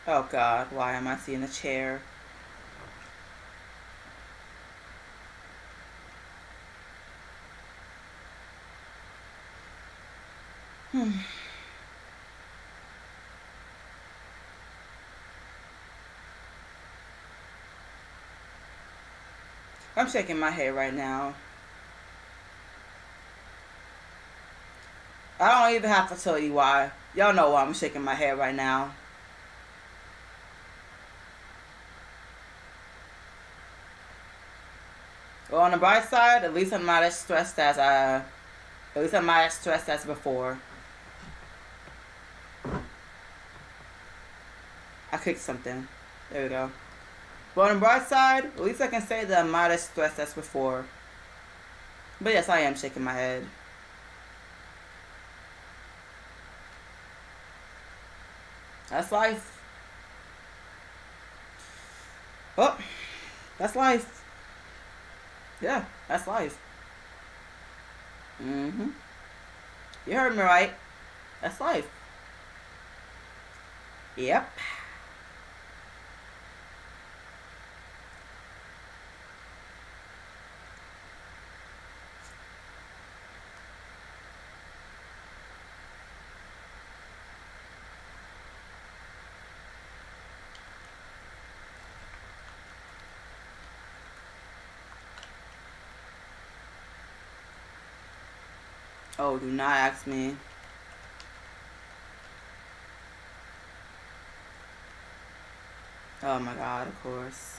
Oh God, why am I seeing a chair? I'm shaking my head right now. I don't even have to tell you why. Y'all know why I'm shaking my head right now. Well, on the bright side, at least I'm not as stressed as before. I kicked something. There we go. But on the bright side, at least I can say that I'm not as stressed as before. But yes, I am shaking my head. That's life. Oh, that's life. Yeah, that's life. You heard me right. That's life. Yep. Oh, do not ask me. Oh my god, of course.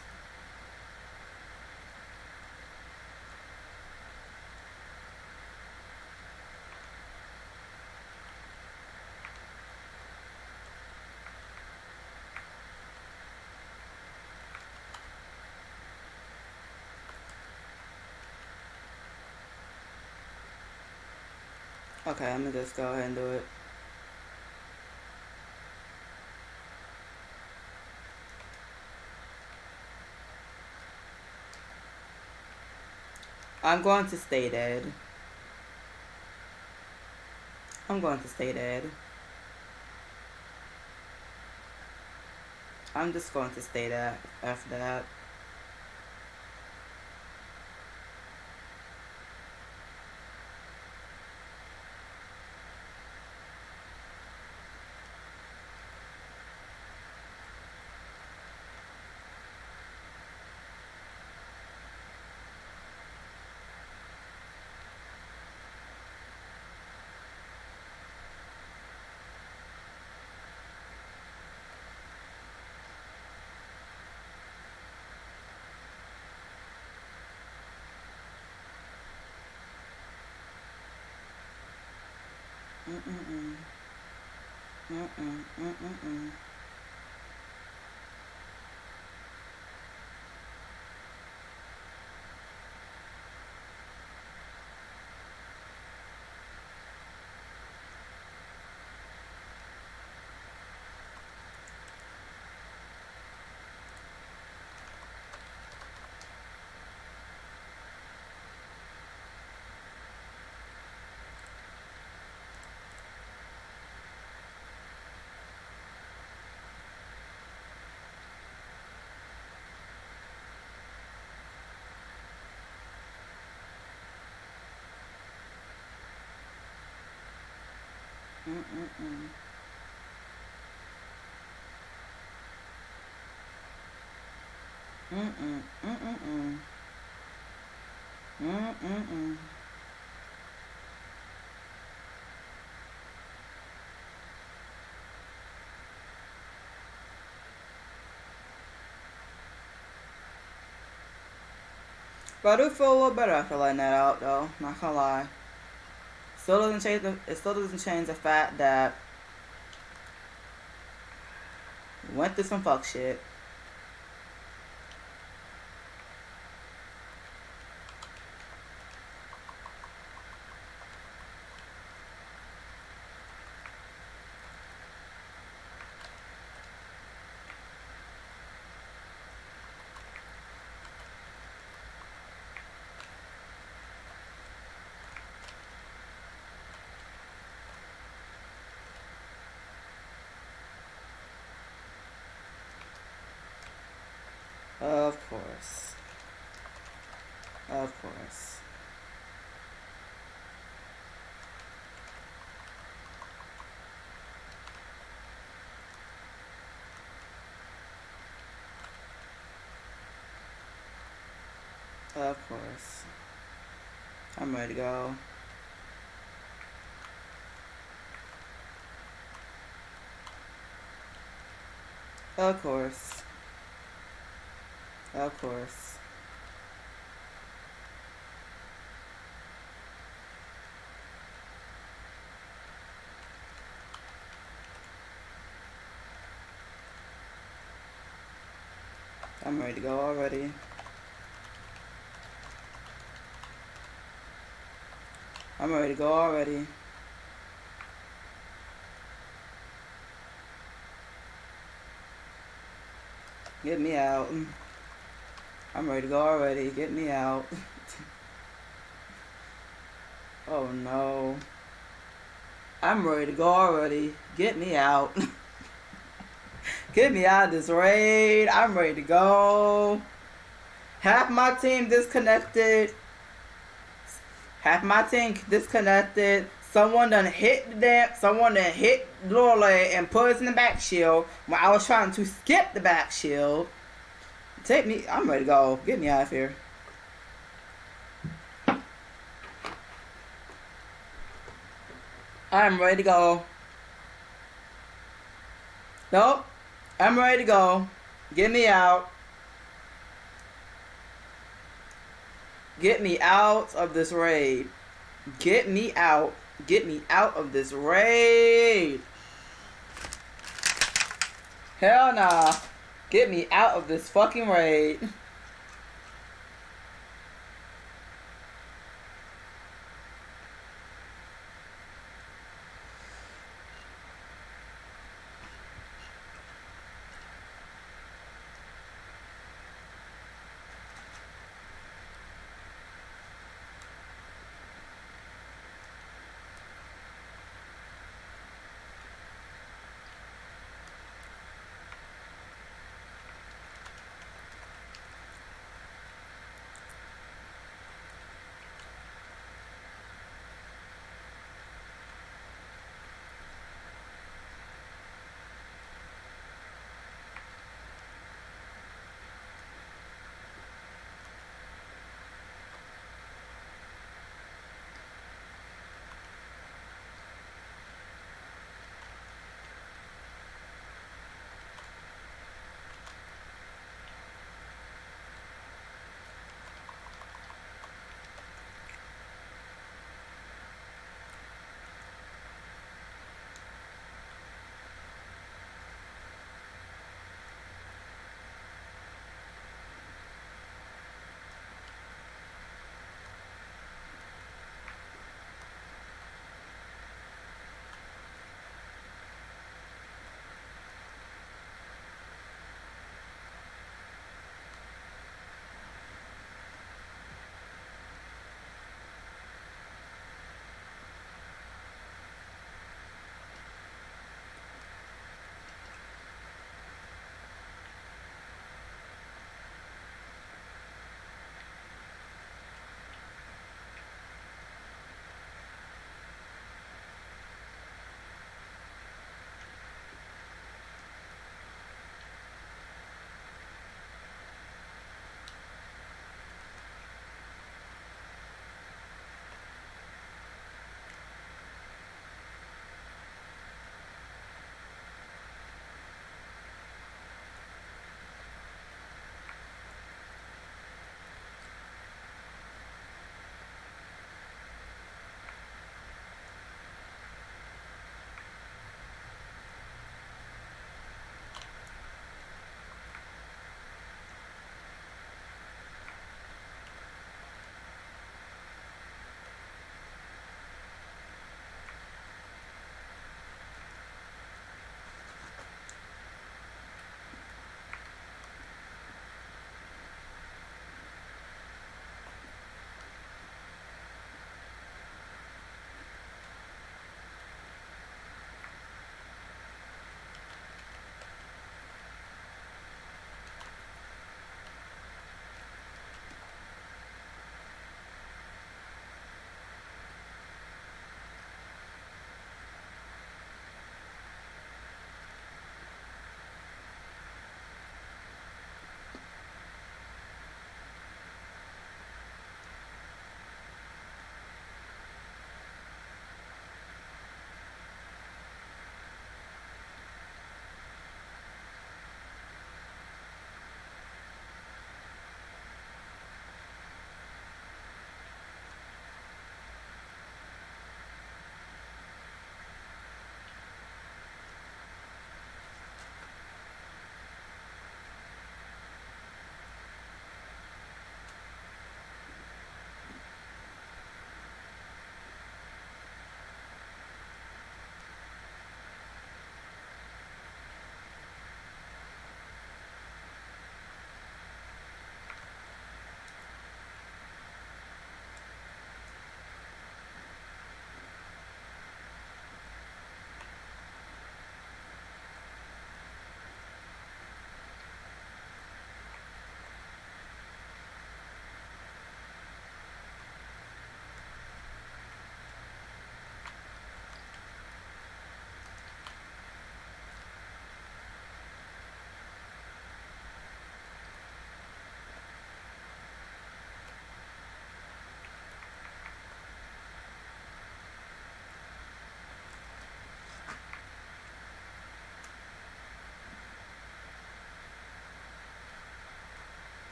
Okay, I'm gonna just go ahead and do it. I'm going to stay dead. I'm going to stay dead. I'm just going to stay that after that. Mm-mm-mm. Mm-mm. Mm-mm-mm. Mm-mm-mm. Mm-mm. Mm-mm-mm. Mm-mm-mm. But I do feel a little better after letting that out, though. Not gonna lie. It still doesn't change the fact that we went through some fuck shit. Of course. Of course. Of course. I'm ready to go. Of course. Of course. I'm ready to go already. I'm ready to go already. Get me out. I'm ready to go already. Get me out. Oh no. I'm ready to go already. Get me out. Get me out of this raid. I'm ready to go. Half my team disconnected. Half my team disconnected. Someone done hit Lorelei and put us in the back shield when I was trying to skip the back shield. Take me. I'm ready to go. Get me out of here. I'm ready to go. Nope. I'm ready to go. Get me out. Get me out of this raid. Get me out. Get me out of this raid. Hell nah. Get me out of this fucking raid.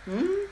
Hmm?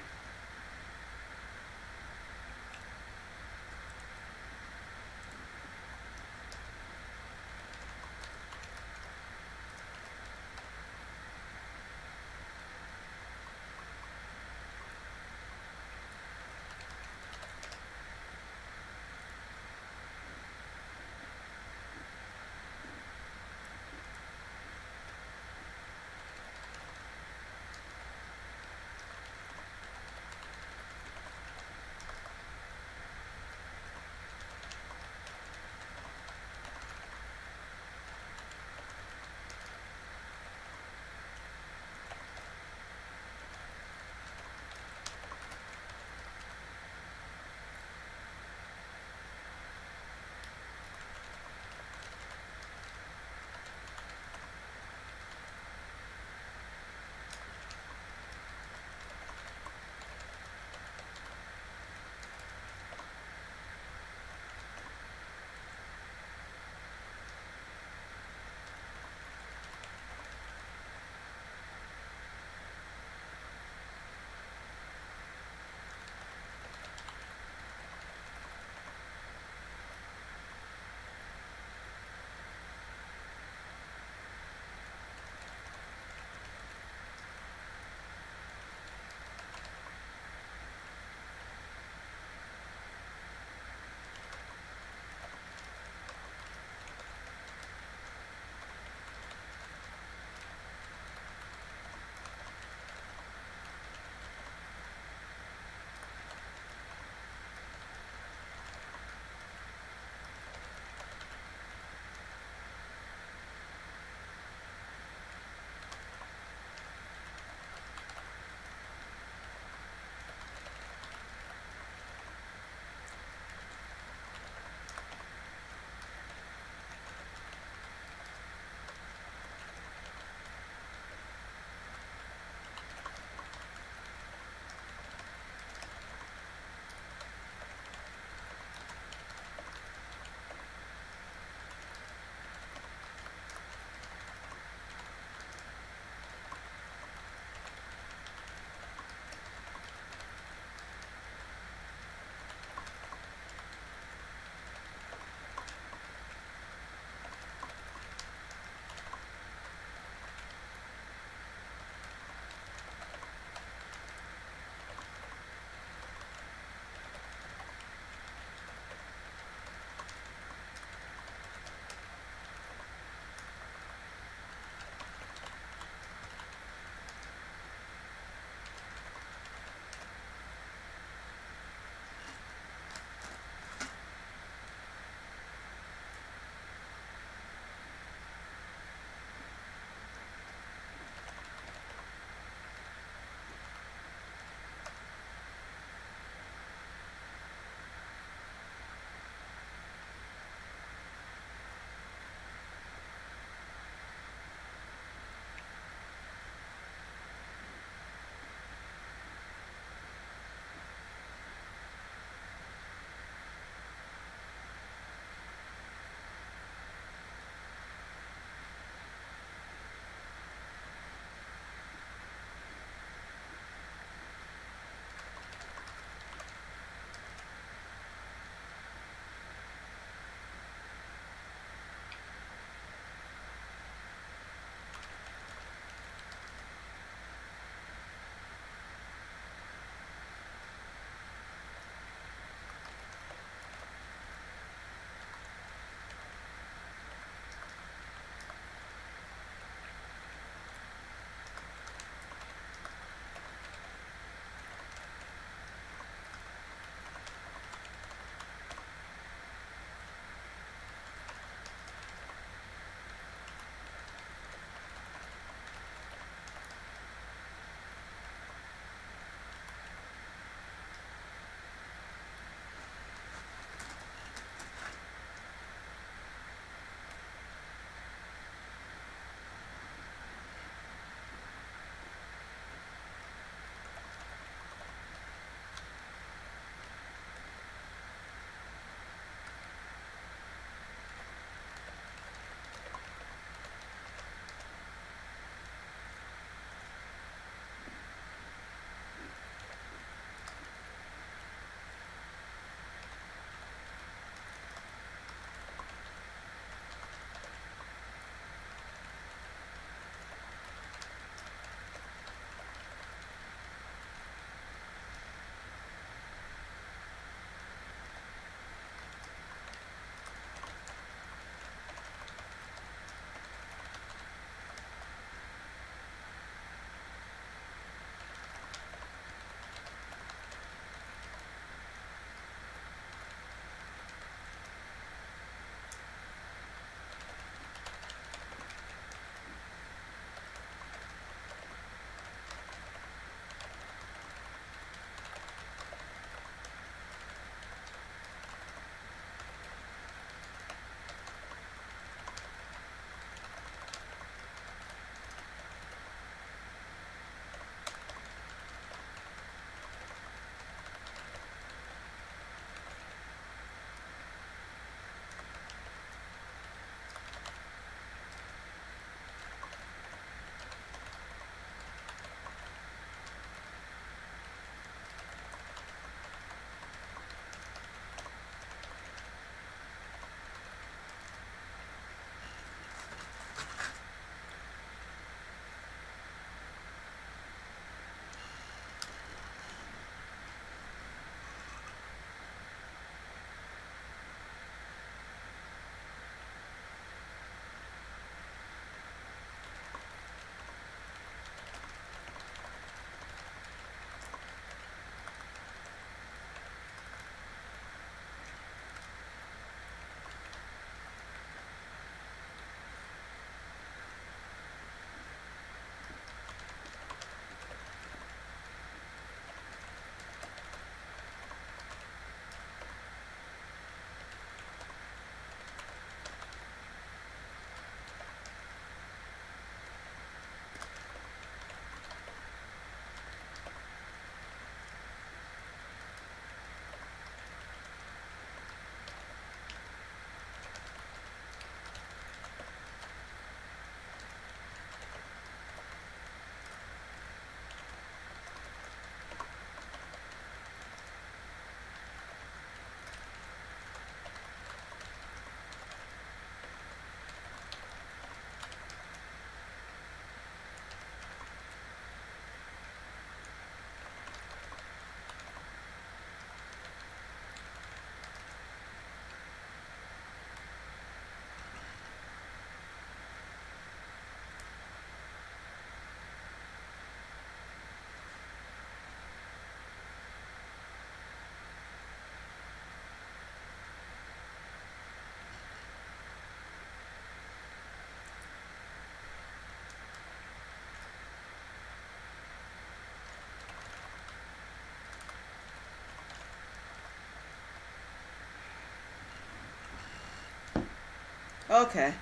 Okay.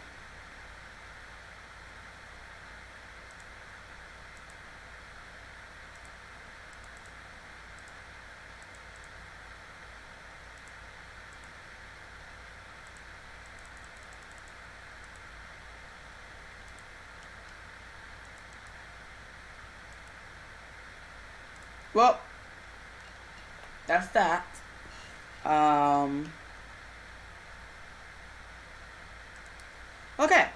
Well, that's that. Okay.